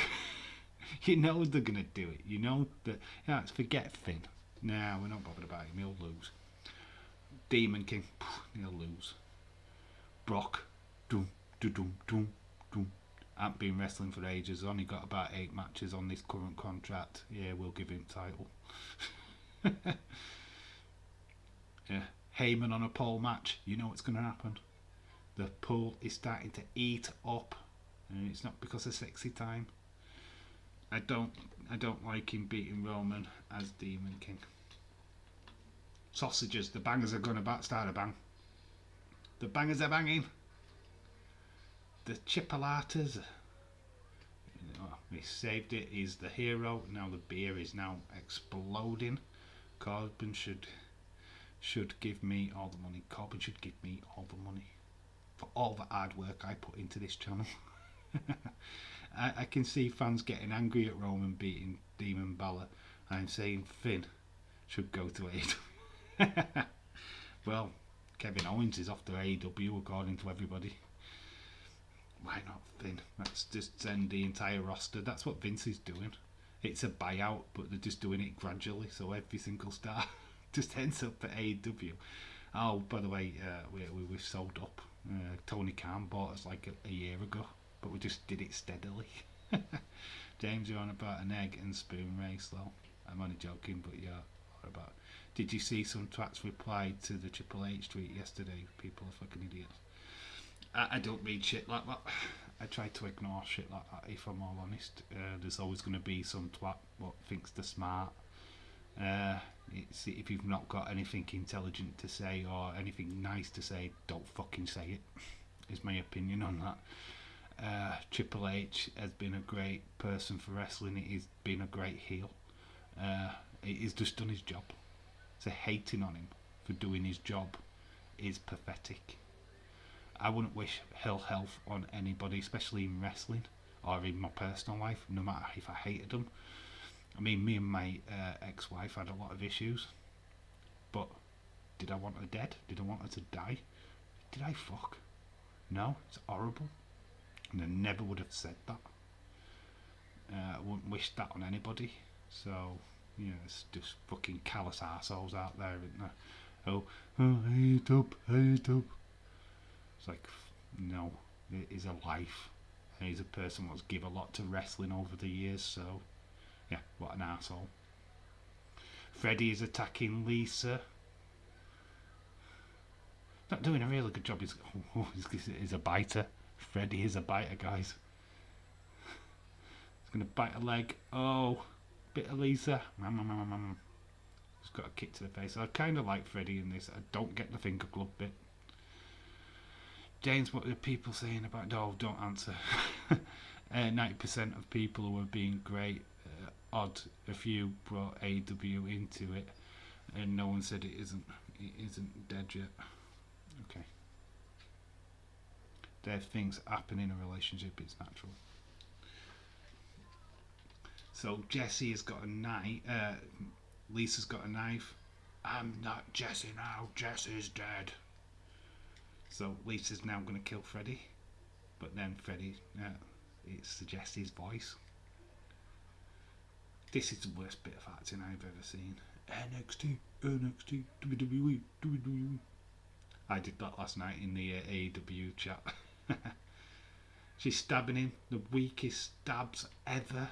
You know they're gonna do it. You know that. Yeah, forget Finn. Nah, we're not bothered about him. He'll lose. Demon King, he'll lose. Brock, doom, doom, doom, doom. I've been wrestling for ages. Only got about 8 matches on this current contract. Yeah, we'll give him title. Yeah, Heyman on a pole match. You know what's going to happen. The pole is starting to eat up, and it's not because of sexy time. I don't like him beating Roman as Demon King. Sausages. The bangers are going to start a bang. The bangers are banging. The chipolatas. He saved it. He's the hero. Now the beer is now exploding. Corbin should give me all the money. Corbin should give me all the money for all the hard work I put into this channel. I can see fans getting angry at Roman beating Demon Balor. I'm saying Finn should go to AEW. Well, Kevin Owens is off to AEW according to everybody. Why not Finn? Let's just send the entire roster. That's what Vince is doing. It's a buyout, but they're just doing it gradually, so every single star just ends up at AEW. Oh, by the way, we've sold up. Tony Khan bought us like a year ago, but we just did it steadily. James, you're on about an egg and spoon race, though. I'm only joking, but yeah, what about? Did you see some twats replied to the Triple H tweet yesterday? People are fucking idiots. I don't read shit like that. I try to ignore shit like that. If I'm all honest, there's always going to be some twat what thinks they're smart. Uh, if you've not got anything intelligent to say or anything nice to say, don't fucking say it. Is my opinion on that. Triple H has been a great person for wrestling. He's been a great heel. He's just done his job. So hating on him for doing his job is pathetic. I wouldn't wish ill health on anybody, especially in wrestling or in my personal life, no matter if I hated them. I mean, me and my ex-wife had a lot of issues, but did I want her dead? Did I want her to die? Did I fuck? No, it's horrible. And I never would have said that. I wouldn't wish that on anybody. So, yeah, it's just fucking callous arseholes out there, isn't there? Oh, hate up. It's like, no, it is a life. And he's a person who's give a lot to wrestling over the years, so, yeah, what an arsehole. Freddy is attacking Lisa. Not doing a really good job. He's a biter. Freddy is a biter, guys. He's going to bite a leg. Oh, bit of Lisa. He's got a kick to the face. I kind of like Freddy in this. I don't get the finger glove bit. James, what are people saying about... Oh, don't answer. 90% of people who are being great. Odd, a few brought AW into it. And no one said it isn't dead yet. Okay. There are things happen in a relationship, it's natural. So Jesse has got a knife. Lisa's got a knife. I'm not Jesse now. Jesse's dead. So Lisa's now going to kill Freddy. But then Freddy, it's Jesse's voice. This is the worst bit of acting I've ever seen. NXT, WWE. I did that last night in the AEW chat. She's stabbing him. The weakest stabs ever.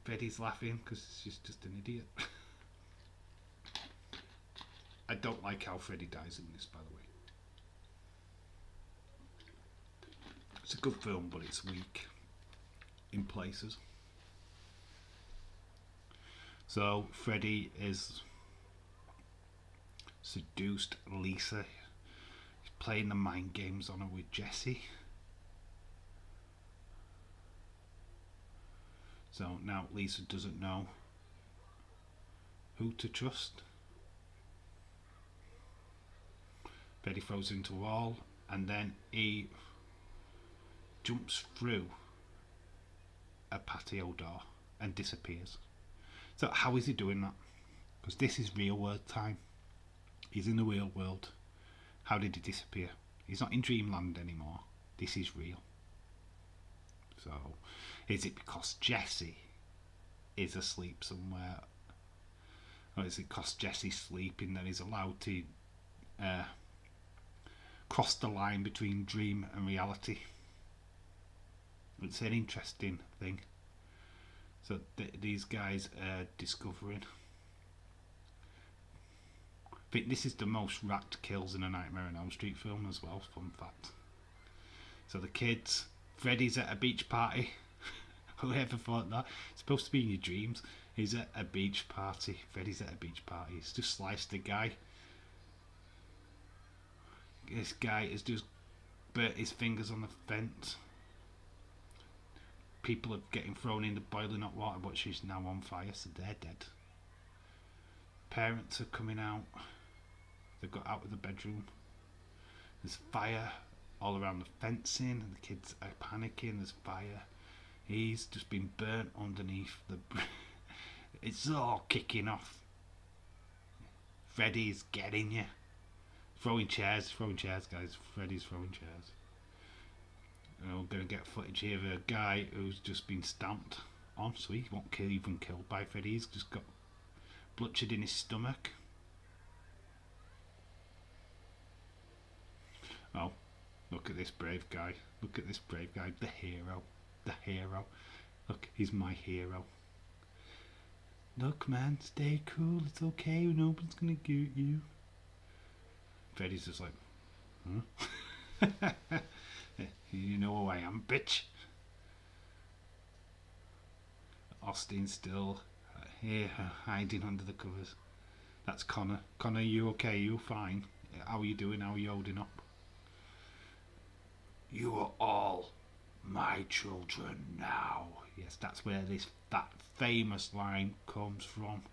Freddy's laughing because she's just an idiot. I don't like how Freddy dies in this, by the way. It's a good film, but it's weak in places. So Freddy is seduced Lisa. He's playing the mind games on her with Jesse. So now Lisa doesn't know who to trust. Freddy throws into a wall and then he jumps through a patio door and disappears. So how is he doing that? Because this is real world time. He's in the real world. How did he disappear? He's not in dreamland anymore. This is real. So, is it because Jesse is asleep somewhere? Or is it because Jesse's sleeping that he's allowed to cross the line between dream and reality? It's an interesting thing. So these guys are discovering. I think this is the most racked kills in a Nightmare on Elm Street film as well, fun fact. So the kids, Freddy's at a beach party. Whoever thought that? It's supposed to be in your dreams. He's at a beach party. Freddy's at a beach party. He's just sliced the guy. This guy has just burnt his fingers on the fence. People are getting thrown in the boiling hot water, but she's now on fire, so they're dead. Parents are coming out. They've got out of the bedroom. There's fire all around the fencing, and the kids are panicking. There's fire. He's just been burnt underneath the... It's all kicking off. Freddy's getting you. Throwing chairs, guys. Freddy's throwing chairs. And we're going to get footage here of a guy who's just been stamped on, so he won't even killed by Freddy. He's just got bloodshed in his stomach. Oh, look at this brave guy. Look at this brave guy. The hero. The hero. Look, he's my hero. Look, man, stay cool. It's okay. No one's going to get you. Freddy's just like, huh? You know who I am, bitch. Austin still here hiding under the covers. That's Connor. Connor, you okay? You fine? How are you doing? How are you holding up? You are all my children now. Yes, that's where that famous line comes from.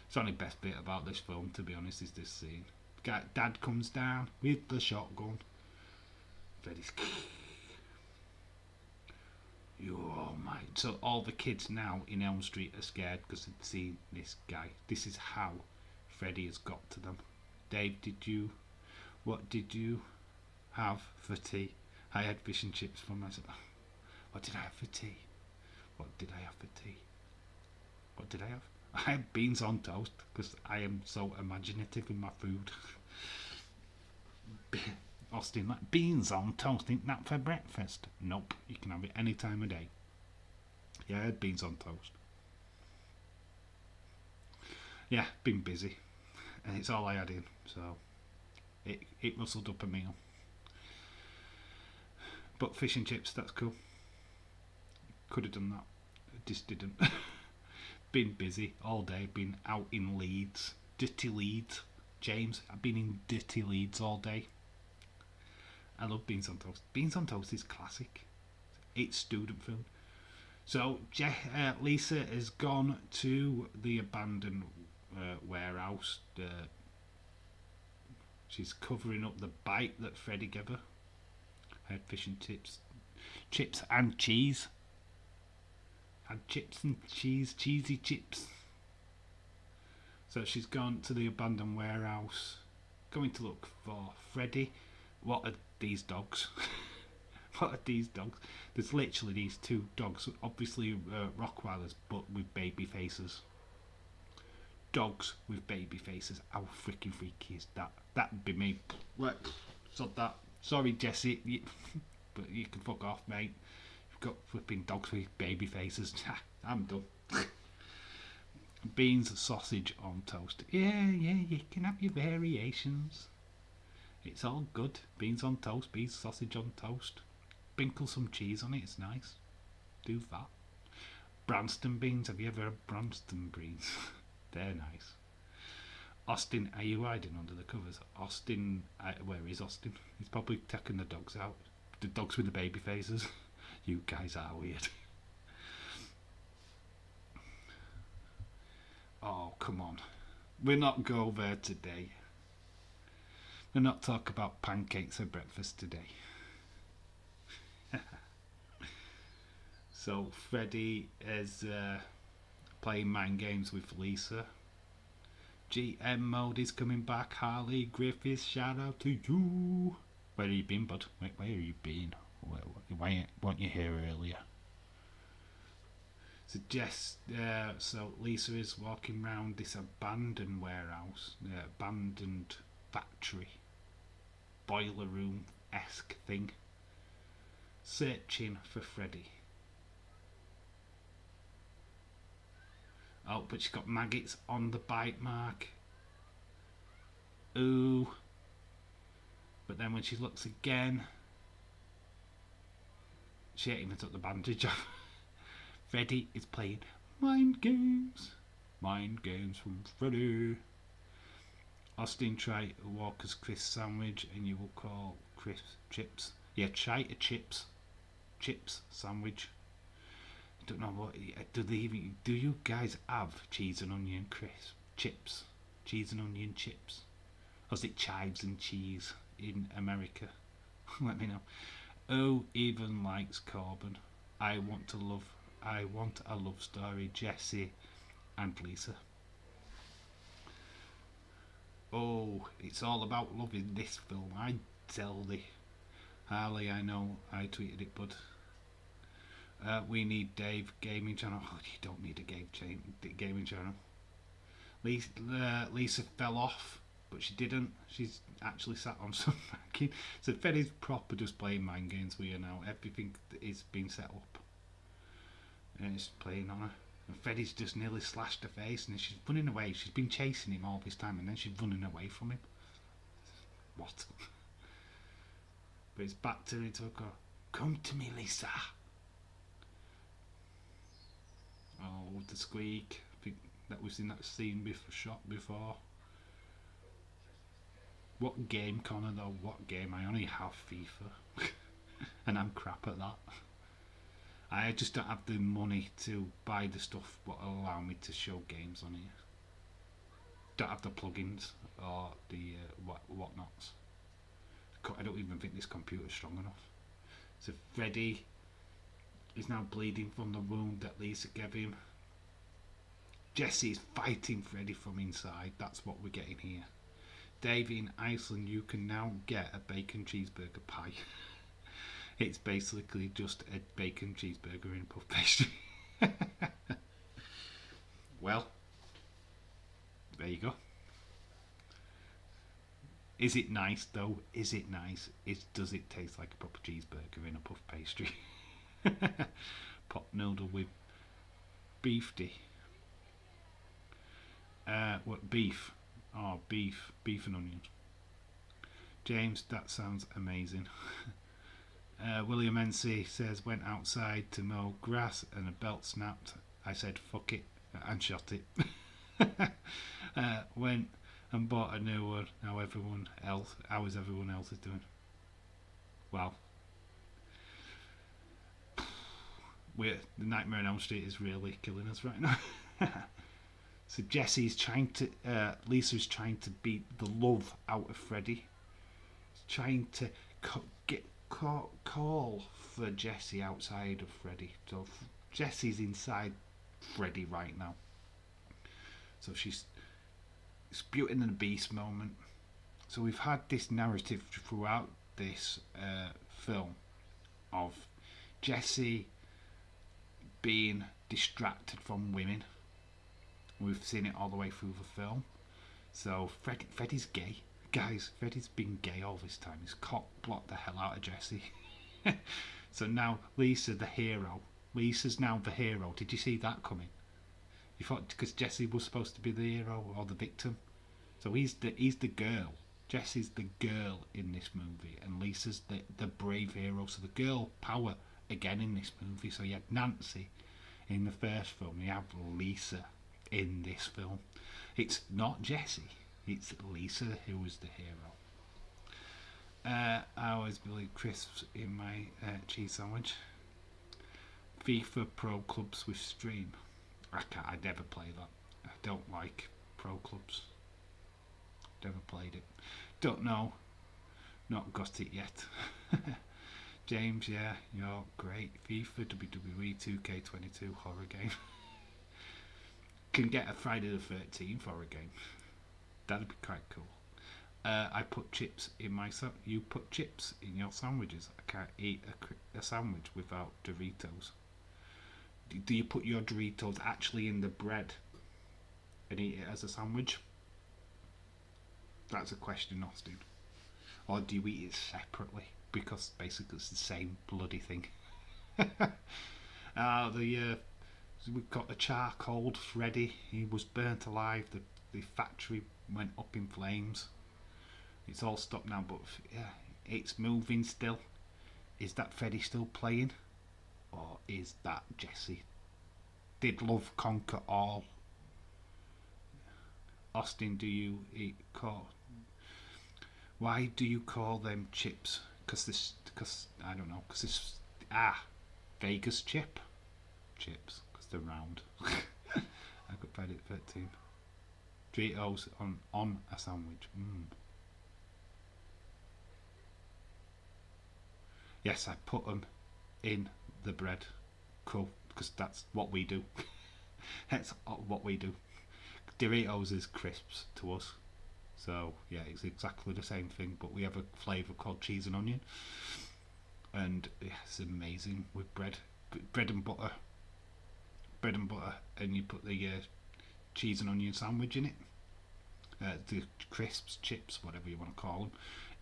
It's the only best bit about this film, to be honest, is this scene. Dad comes down with the shotgun. Freddy's. You are all mine. So all the kids now in Elm Street are scared because they've seen this guy. This is how Freddy has got to them. Dave, what did you have for tea? I had fish and chips for myself. What did I have for tea? What did I have for tea? What did I have? I had beans on toast because I am so imaginative in my food. Austin, like beans on toast, ain't that for breakfast? Nope, you can have it any time of day. Yeah, I had beans on toast. Yeah, been busy. And it's all I had in, so it muscled up a meal. But fish and chips, that's cool. Could have done that. Just didn't. Been busy all day, been out in Leeds. Dirty Leeds. James, I've been in dirty Leeds all day. I love beans on toast. Beans on toast is classic. It's student food. So Lisa has gone to the abandoned warehouse. She's covering up the bite that Freddy gave her. Had fish and chips and cheese. Had chips and cheese, cheesy chips. So she's gone to the abandoned warehouse, going to look for Freddy. What are these dogs? What are these dogs? There's literally these two dogs, obviously Rottweilers, but with baby faces. Dogs with baby faces. How freaking freaky is that? That'd be me. Right, sod that. Sorry, Jesse, but you can fuck off, mate. You've got flipping dogs with baby faces. I'm done. Beans, sausage on toast. Yeah, you can have your variations. It's all good. Beans on toast, beans, sausage on toast. Sprinkle some cheese on it, it's nice. Do that. Branston beans, have you ever had Branston beans? They're nice. Austin, are you hiding under the covers? Austin, where is Austin? He's probably taking the dogs out. The dogs with the baby faces. You guys are weird. Oh, come on. We're not go there today. We're not talk about pancakes for breakfast today. So Freddy is playing mind games with Lisa. GM mode is coming back. Harley Griffiths, shout out to you. Where have you been, bud? Where have you been? Why weren't you here earlier? So Lisa is walking around this abandoned warehouse, abandoned factory, boiler room-esque thing, searching for Freddy. Oh, but she's got maggots on the bite mark. Ooh. But then when she looks again, she ain't even took the bandage off. Freddy is playing mind games. Mind games from Freddy. Austin, try a Walker's crisp sandwich and you will call crisp chips. Yeah, try a chips sandwich. I don't know what do you guys have cheese and onion crisp chips? Cheese and onion chips? Or is it chives and cheese in America? Let me know. Oh, even likes Corbin. I want a love story, Jesse and Lisa. Oh, it's all about love in this film. I tell thee. Harley, I know I tweeted it, bud. We need Dave gaming channel. Oh, you don't need a gaming channel. Lisa fell off, but she didn't. She's actually sat on some backing. So Freddy's proper just playing mind games with her now. Everything is being set up. And it's playing on her. And Freddy's just nearly slashed her face and she's running away. She's been chasing him all this time and then she's running away from him. What? But it's back to it. Go, come to me, Lisa. Oh, the squeak. I think that was in that scene shot before. What game, Connor, though? What game? I only have FIFA. And I'm crap at that. I just don't have the money to buy the stuff what will allow me to show games on here. Don't have the plugins or the whatnots. I don't even think this computer's strong enough. So Freddy is now bleeding from the wound that Lisa gave him. Jesse is fighting Freddy from inside. That's what we're getting here. Dave, in Iceland you can now get a bacon cheeseburger pie. It's basically just a bacon cheeseburger in a puff pastry. Well, there you go. Is it nice though? Is it nice? Does it taste like a proper cheeseburger in a puff pastry? Pot noodle with beefy. What beef? Oh, beef and onions. James, that sounds amazing. William NC says, went outside to mow grass and a belt snapped. I said, fuck it, and shot it. Went and bought a new one. How is everyone else doing? Well, the Nightmare on Elm Street is really killing us right now. So Lisa's trying to beat the love out of Freddy. She's trying to call for Jesse outside of Freddy. So Jesse's inside Freddy right now. So it's Beauty and the Beast moment. So we've had this narrative throughout this film of Jesse being distracted from women. We've seen it all the way through the film. So Freddy's gay. Guys, Freddy's been gay all this time. He's blocked the hell out of Jesse. So now Lisa's now the hero. Did you see that coming? You thought because Jesse was supposed to be the hero or the victim. So he's the girl. Jesse's the girl in this movie, and Lisa's the brave hero. So the girl power again in this movie. So you had Nancy in the first film. You have Lisa in this film. It's not Jesse, it's Lisa who is the hero. I always believe crisps in my cheese sandwich. FIFA Pro Clubs with Stream. I never play that. I don't like Pro Clubs. Never played it. Don't know. Not got it yet. James, yeah, you're great. FIFA WWE 2K22 horror game. Can get a Friday the 13th horror game. That'd be quite cool. I put chips in my you put chips in your sandwiches. I can't eat a sandwich without Doritos. Do you put your Doritos actually in the bread and eat it as a sandwich? That's a question, Austin. Or do you eat it separately? Because basically it's the same bloody thing. We've got the charcoal Freddy. He was burnt alive. The factory went up in flames. It's all stopped now, but yeah, it's moving still. Is that Freddy still playing? Or is that Jesse? Did love conquer all? Austin, do you why do you call them chips? Because I don't know. Because this Vegas chips. Because they're round. I got Friday the 13th. Doritos on a sandwich. Yes, I put them in the bread. Cool, because that's what we do. That's what we do. Doritos is crisps to us. So yeah, it's exactly the same thing, but we have a flavour called cheese and onion. And yeah, it's amazing with bread and butter. Bread and butter, and you put the cheese and onion sandwich in it. The crisps, chips, whatever you want to call them,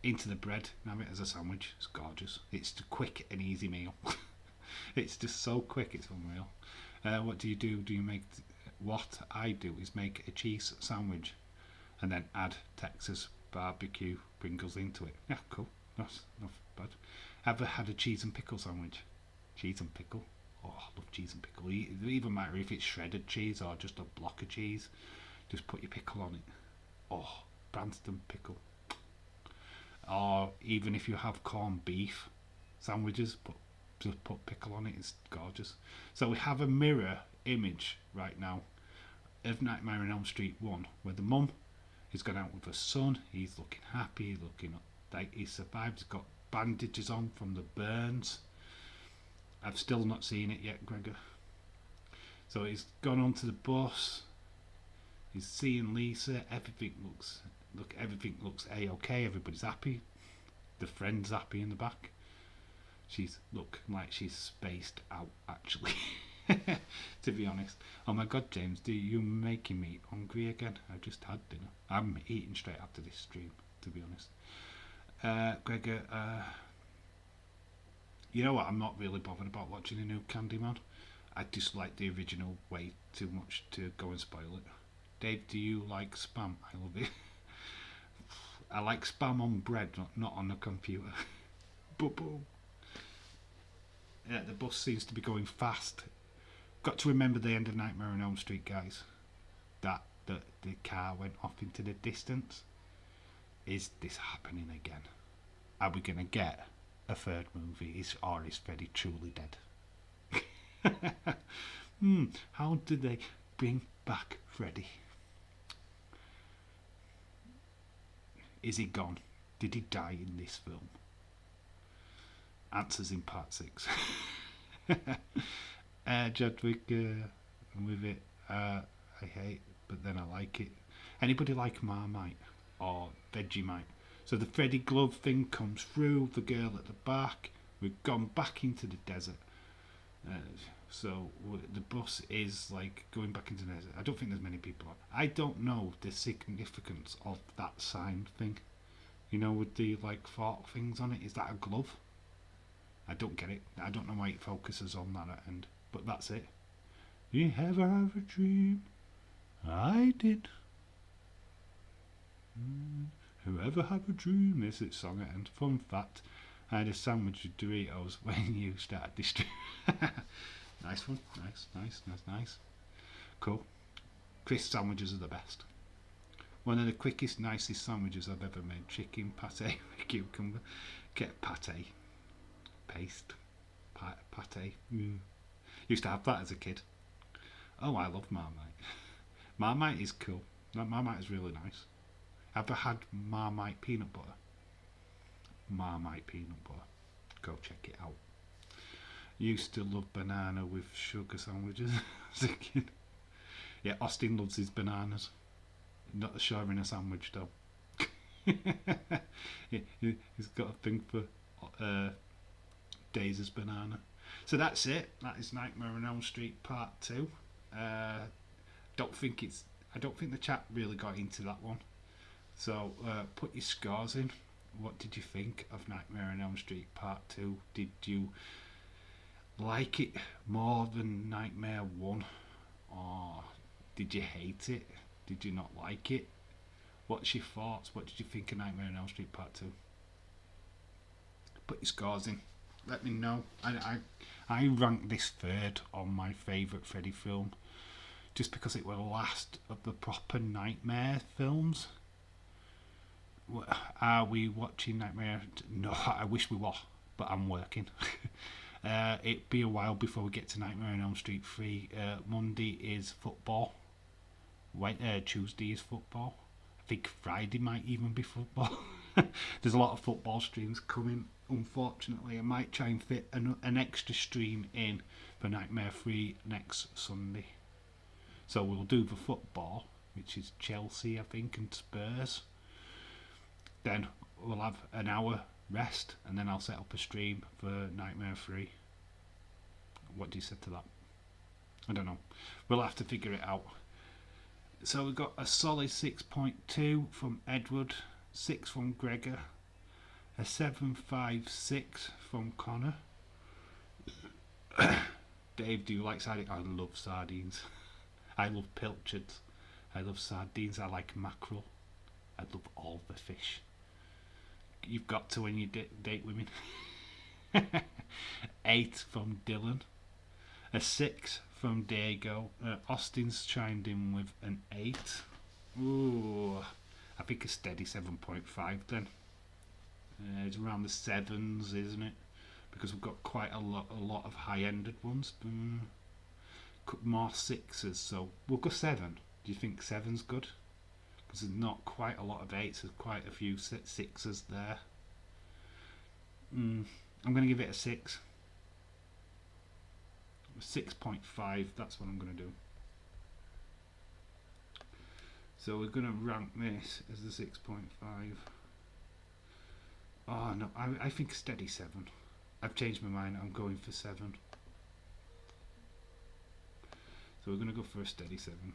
into the bread and have it as a sandwich. It's gorgeous. It's a quick and easy meal. It's just so quick, it's unreal. What do? You make what I do is make a cheese sandwich and then add Texas barbecue Pringles into it. Yeah, cool. That's not bad. Ever had a cheese and pickle sandwich? Cheese and pickle? Oh, I love cheese and pickle. It doesn't even matter if it's shredded cheese or just a block of cheese. Just put your pickle on it. Oh, Branston pickle. Or even if you have corned beef sandwiches, just put pickle on it. It's gorgeous. So we have a mirror image right now of Nightmare on Elm Street 1, where the mum has gone out with her son. He's looking happy, looking like he survived. He's got bandages on from the burns. I've still not seen it yet, Gregor. So he's gone onto the bus. He's seeing Lisa. Everything looks a-okay. Everybody's happy. The friend's happy in the back. She's like she's spaced out, actually. To be honest. Oh my God, James, you're making me hungry again. I just had dinner. I'm eating straight after this stream, to be honest. Gregor, you know what? I'm not really bothered about watching a new Candyman. I just like the original way too much to go and spoil it. Dave, do you like spam? I love it. I like spam on bread, not on a computer. Boom. Yeah, the bus seems to be going fast. Got to remember the end of Nightmare on Elm Street, guys. That the car went off into the distance. Is this happening again? Are we going to get a third movie? Or is Freddy truly dead? How did they bring back Freddy? Is he gone? Did he die in this film? Answers in part 6. Jadwick, I'm with it. I hate, but then I like it. Anybody like Marmite or Vegemite? So the Freddy glove thing comes through, the girl at the back. We've gone back into the desert. So the bus is like going back into the desert. I don't think there's many people on. I don't know the significance of that sign thing. You know, with the like fork things on it. Is that a glove? I don't get it. I don't know why it focuses on that at end. But that's it. You ever have a dream? I did. Whoever have a dream? This is song at end. Fun fact. I had a sandwich with Doritos when you started this stream. Nice one. Nice. Cool. Crisp sandwiches are the best. One of the quickest, nicest sandwiches I've ever made. Chicken pate with cucumber. Get pate. Paste. Pate. Used to have that as a kid. Oh, I love Marmite. Marmite is cool. Marmite is really nice. Ever had Marmite peanut butter? Marmite peanut butter. Go check it out. Used to love banana with sugar sandwiches as a kid. Yeah, Austin loves his bananas. Not sure in a sandwich though. He's got a thing for Daisy's banana. So that's it. That is Nightmare on Elm Street Part 2. I don't think the chat really got into that one. So put your scores in. What did you think of Nightmare on Elm Street Part 2? Did you like it more than Nightmare 1? Or did you hate it? Did you not like it? What's your thoughts? What did you think of Nightmare on Elm Street Part 2? Put your scores in. Let me know. I ranked this third on my favourite Freddy film, just because it was the last of the proper Nightmare films. Are we watching Nightmare? No, I wish we were, but I'm working. It'd be a while before we get to Nightmare on Elm Street 3. Monday is football. Tuesday is football. I think Friday might even be football. There's a lot of football streams coming. Unfortunately, I might try and fit an extra stream in for Nightmare 3 next Sunday. So we'll do the football, which is Chelsea, I think, and Spurs. Then we'll have an hour rest, and then I'll set up a stream for Nightmare 3. What do you say to that? I don't know. We'll have to figure it out. So we've got a solid 6.2 from Edward, 6 from Gregor, a 7.56 from Connor. Dave, do you like sardines? I love sardines. I love pilchards. I love sardines. I like mackerel. I love all the fish. you've got to when you date women. 8 from Dylan. A 6 from Diego. Austin's chimed in with an 8. Ooh, I think a steady 7.5 then. It's around the 7s, isn't it? Because we've got quite a lot of high-ended ones. More 6s, so we'll go 7. Do you think 7's good? Because there's not quite a lot of 8s, there's quite a few 6s there. I'm going to give it a 6. 6.5, that's what I'm going to do. So we're going to rank this as the 6.5. Oh no, I think steady 7. I've changed my mind, I'm going for 7. So we're going to go for a steady 7.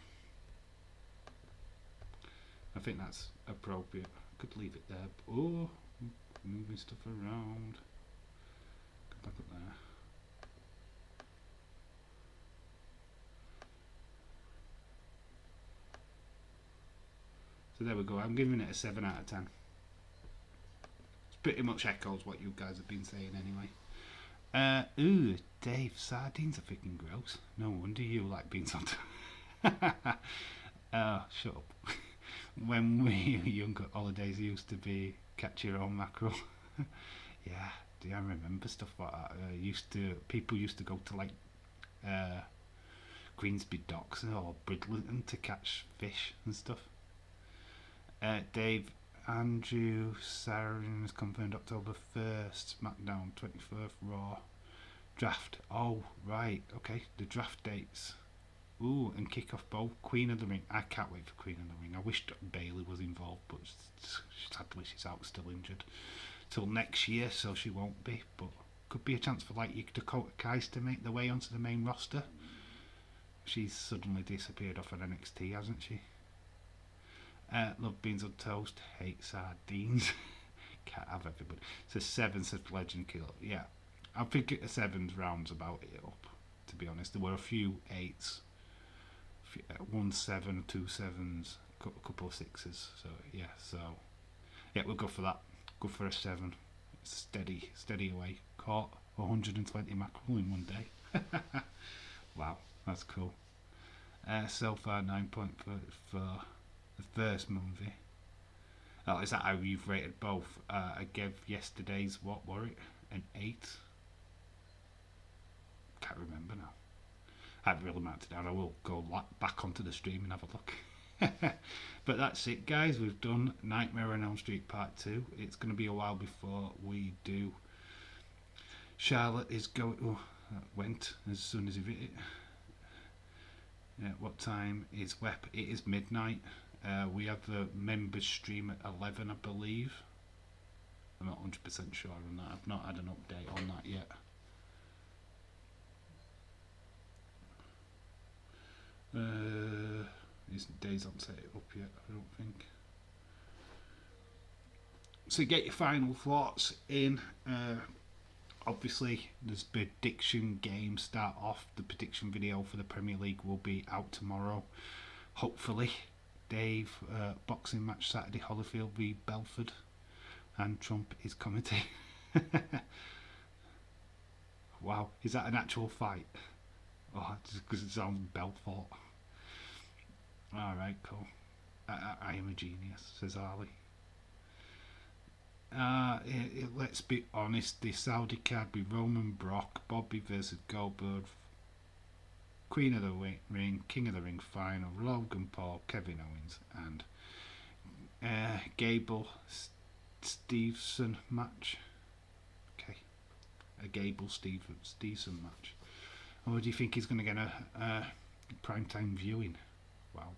I think that's appropriate. I could leave it there. Oh, moving stuff around. Go back up there. So there we go. I'm giving it a 7 out of 10. It's pretty much echoes what you guys have been saying anyway. Ooh, Dave, sardines are freaking gross. No wonder you like beans on toast. Shut up. When we were younger, holidays used to be catch your own mackerel. Yeah, do I remember stuff like that? People used to go to like Greensby docks or Bridlington to catch fish and stuff. Dave, Andrew Sarin has confirmed October 1st, SmackDown 24th, Raw. Draft. Oh, right, okay, the draft dates. Ooh, and kick off both. Queen of the Ring. I can't wait for Queen of the Ring. I wish Bailey was involved, but sadly she's out, still injured. Till next year, so she won't be. But could be a chance for like Dakota Kai's to make the way onto the main roster. She's suddenly disappeared off of NXT, hasn't she? Love beans on toast. Hate sardines. Can't have everybody. So 7 says Legend Killer. Yeah, I think a 7's rounds about it up. To be honest, there were a few 8s. 1 7, 2 7s, a couple of 6s. So yeah, we'll go for that. Go for a 7. Steady away. Caught 120 mackerel in one day. Wow, that's cool. So far 9.4 for the first movie. Oh, is that how you've rated both? I gave yesterday's, what were it? An 8. Can't remember now. I haven't really marked it down. I will go back onto the stream and have a look. But that's it, guys. We've done Nightmare on Elm Street Part 2. It's going to be a while before we do. Charlotte is going... Oh, that went as soon as he hit it. What time is WEP? It is midnight. We have the members stream at 11, I believe. I'm not 100% sure on that. I've not had an update on that yet. His days aren't set up yet, I don't think. So get your final thoughts in. Obviously, there's prediction game start off. The prediction video for the Premier League will be out tomorrow. Hopefully, Dave, boxing match Saturday, Holyfield v Belford, and Trump is commentating. Wow, is that an actual fight? Oh, just because it sounds Belfort. Alright, cool. I am a genius, says Ali. Let's be honest, the Saudi card be Roman Brock, Bobby versus Goldberg, Queen of the Ring, King of the Ring final, Logan Paul, Kevin Owens, and Gable Stevenson match. Okay, a Gable Stevenson match. Or do you think he's going to get a primetime viewing? Wow,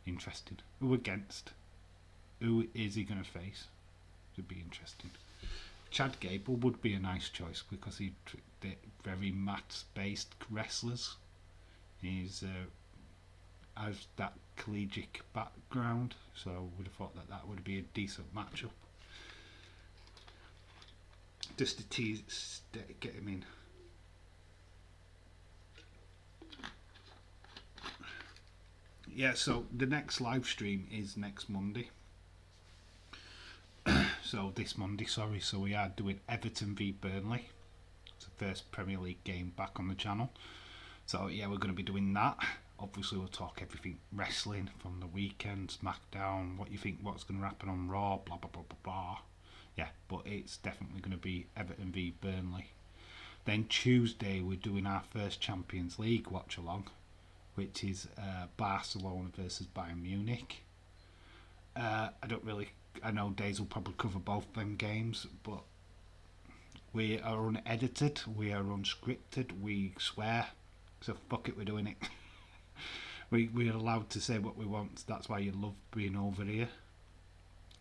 interesting. Who against? Who is he going to face? Would be interesting. Chad Gable would be a nice choice because he's very mat-based wrestlers. He's has that collegiate background, so I would have thought that would be a decent matchup. Just to tease, get him in. Yeah, so the next live stream is next Monday. So this Monday, sorry. So we are doing Everton v Burnley. It's the first Premier League game back on the channel. So yeah, we're going to be doing that. Obviously, we'll talk everything wrestling from the weekend, SmackDown, what you think, what's going to happen on Raw, blah blah blah blah blah. Yeah, but it's definitely going to be Everton v Burnley. Then Tuesday, we're doing our first Champions League watch along, which is Barcelona versus Bayern Munich. I know Days will probably cover both them games, but we are unedited, we are unscripted, we swear, so fuck it, we're doing it. We're allowed to say what we want. That's why you love being over here,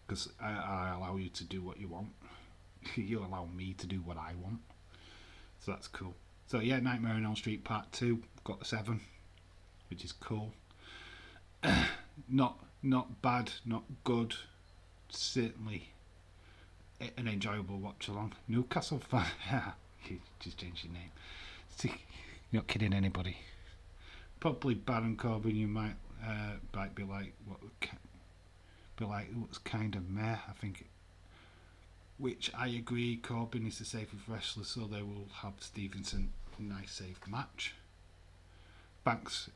because I allow you to do what you want. You allow me to do what I want, so that's cool. So yeah, Nightmare on Elm Street Part 2, got the 7, which is cool. Not bad, not good, certainly an enjoyable watch along. Newcastle fan, you just changed your name. See, you're not kidding anybody. Probably Baron Corbin, you might be like, what's kind of meh, I think. Which I agree, Corbin is the safest wrestler, so they will have Stevenson nice safe match. Thanks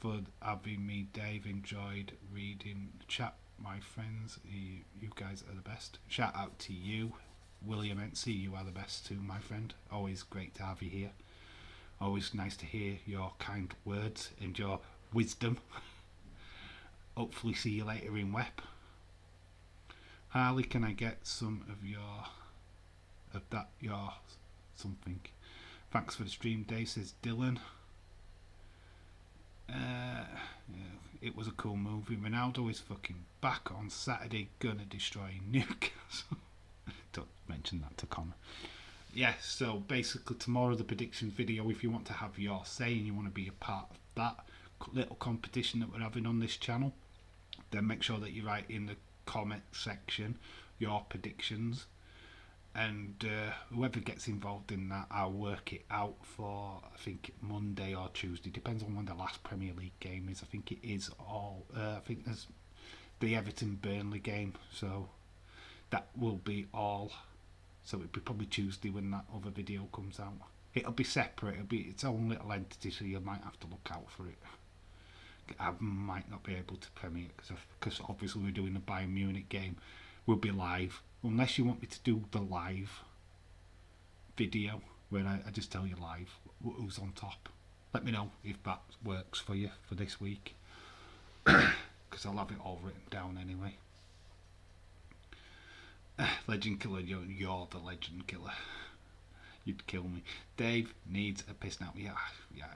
for having me, Dave. Enjoyed reading the chat, my friends. You guys are the best. Shout out to you, William Ency. You are the best too, my friend. Always great to have you here. Always nice to hear your kind words and your wisdom. Hopefully see you later in Web. Harley, can I get some of your something? Thanks for the stream, Dave, says Dylan. Yeah, it was a cool movie. Ronaldo is fucking back on Saturday, gonna destroy Newcastle. Don't mention that to Connor. Yeah, so basically tomorrow the prediction video, if you want to have your say and you want to be a part of that little competition that we're having on this channel, then make sure that you write in the comment section your predictions, and whoever gets involved in that, I'll work it out for, I think, Monday or Tuesday, depends on when the last Premier League game is. I think it is I think there's the Everton Burnley game, so that will be all. So it'll be probably Tuesday when that other video comes out. It'll be separate, it'll be its own little entity, so you might have to look out for it. I might not be able to premiere it because obviously we're doing the Bayern Munich game. We'll be live, unless you want me to do the live video where I just tell you live who's on top. Let me know if that works for you for this week, because I'll have it all written down anyway. Legend Killer, you're the Legend Killer. You'd kill me. Dave needs a piss now. Yeah,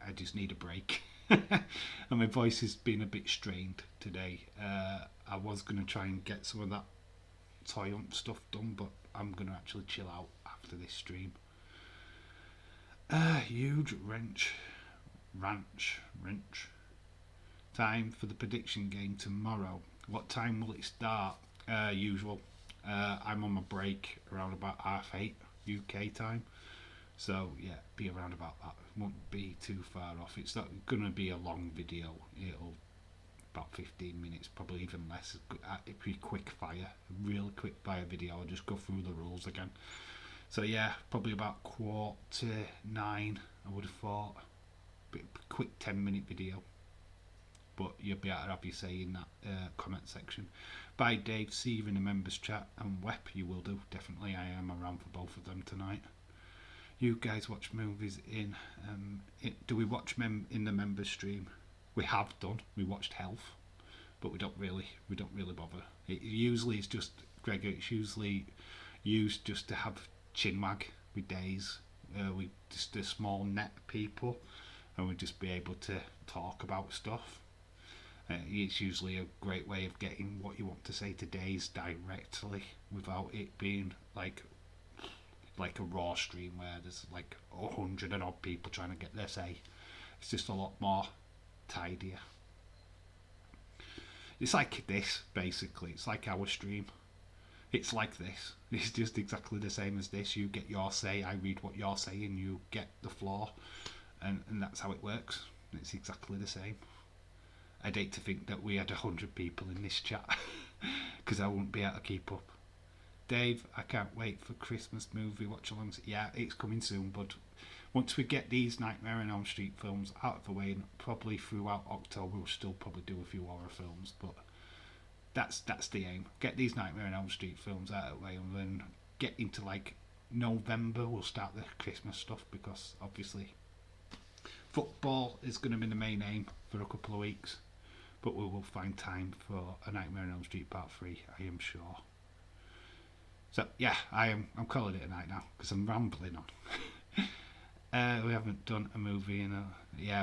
I just need a break. And my voice has been a bit strained today. I was going to try and get some of that toy hump stuff done, but I'm going to actually chill out after this stream. Huge ranch. Time for the prediction game tomorrow. What time will it start? Usual. I'm on my break around about 8:30 UK time, so yeah, be around about that. Won't be too far off. It's not gonna be a long video. It'll about 15 minutes, probably even less. It'll be quick fire, a real quick fire video. I'll just go through the rules again. So yeah, probably about 8:45. I would have thought. Quick 10-minute video. But you'll be able to have your say in that comment section. Bye Dave, see you in the members chat, and Web you will do, definitely. I am around for both of them tonight. You guys watch movies in, do we watch in the members stream? We have done, we watched Health, but we don't really bother. It usually is just, Gregor, it's usually used just to have chinwag with Days. We just a small net of people, and we just be able to talk about stuff. It's usually a great way of getting what you want to say to Days directly without it being like a raw stream where there's like 100 and odd people trying to get their say. It's just a lot more tidier. It's like this, basically. It's like our stream. It's like this. It's just exactly the same as this. You get your say, I read what you're saying, you get the floor, and that's how it works. It's exactly the same. I'd hate to think that we had 100 people in this chat, because I wouldn't be able to keep up. Dave, I can't wait for Christmas movie watch-alongs. Yeah, it's coming soon, bud. Once we get these Nightmare on Elm Street films out of the way, and probably throughout October, we'll still probably do a few horror films, but that's the aim. Get these Nightmare on Elm Street films out of the way, and then get into like November, we'll start the Christmas stuff, because obviously football is going to be the main aim for a couple of weeks, but we will find time for a Nightmare on Elm Street Part 3, I am sure. So yeah, I'm calling it a night now because I'm rambling on. We haven't done a movie in a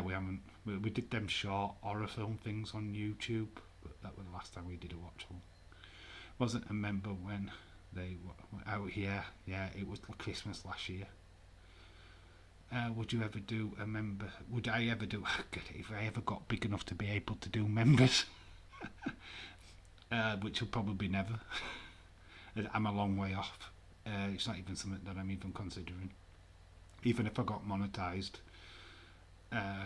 we haven't. We did them short horror film things on YouTube, but that was the last time we did a watch one. Wasn't a member when they were out here. Yeah, it was Christmas last year. Would you ever do a member? Would I ever do? If I ever got big enough to be able to do members, which will probably never. I'm a long way off. It's not even something that I'm even considering. Even if I got monetized,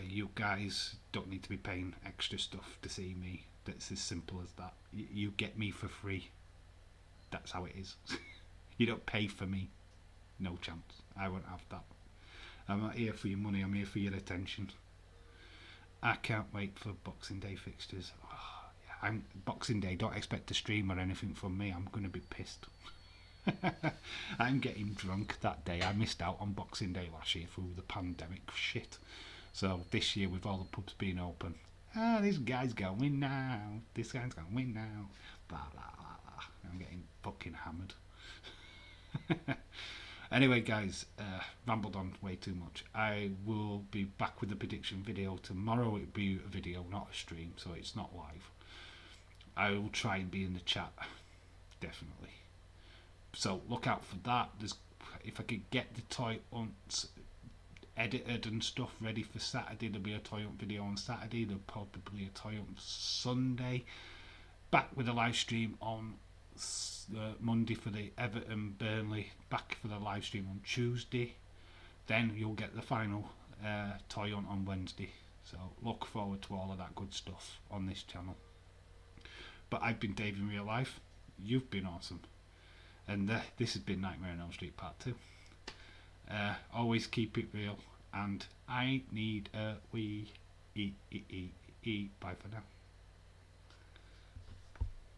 you guys don't need to be paying extra stuff to see me. That's as simple as that. You get me for free. That's how it is. You don't pay for me. No chance. I won't have that. I'm not here for your money. I'm here for your attention. I can't wait for Boxing Day fixtures. Boxing Day, don't expect a stream or anything from me. I'm going to be pissed. I'm getting drunk that day. I missed out on Boxing Day last year through the pandemic shit. So this year, with all the pubs being open, this guy's going to win now. This guy's going to win now. Blah, blah, blah, blah. I'm getting fucking hammered. Anyway, guys, rambled on way too much. I will be back with the prediction video tomorrow. It'll be a video, not a stream, so it's not live. I will try and be in the chat, definitely. So look out for that. If I could get the toy hunts edited and stuff ready for Saturday, there'll be a toy hunt video on Saturday. There'll probably be a toy hunt Sunday. Back with a live stream on Monday for the Everton Burnley. Back for the live stream on Tuesday. Then you'll get the final toy hunt on Wednesday. So look forward to all of that good stuff on this channel. But I've been Dave in real life. You've been awesome. And this has been Nightmare on Elm Street Part 2. Always keep it real. And I need a wee. Bye for now.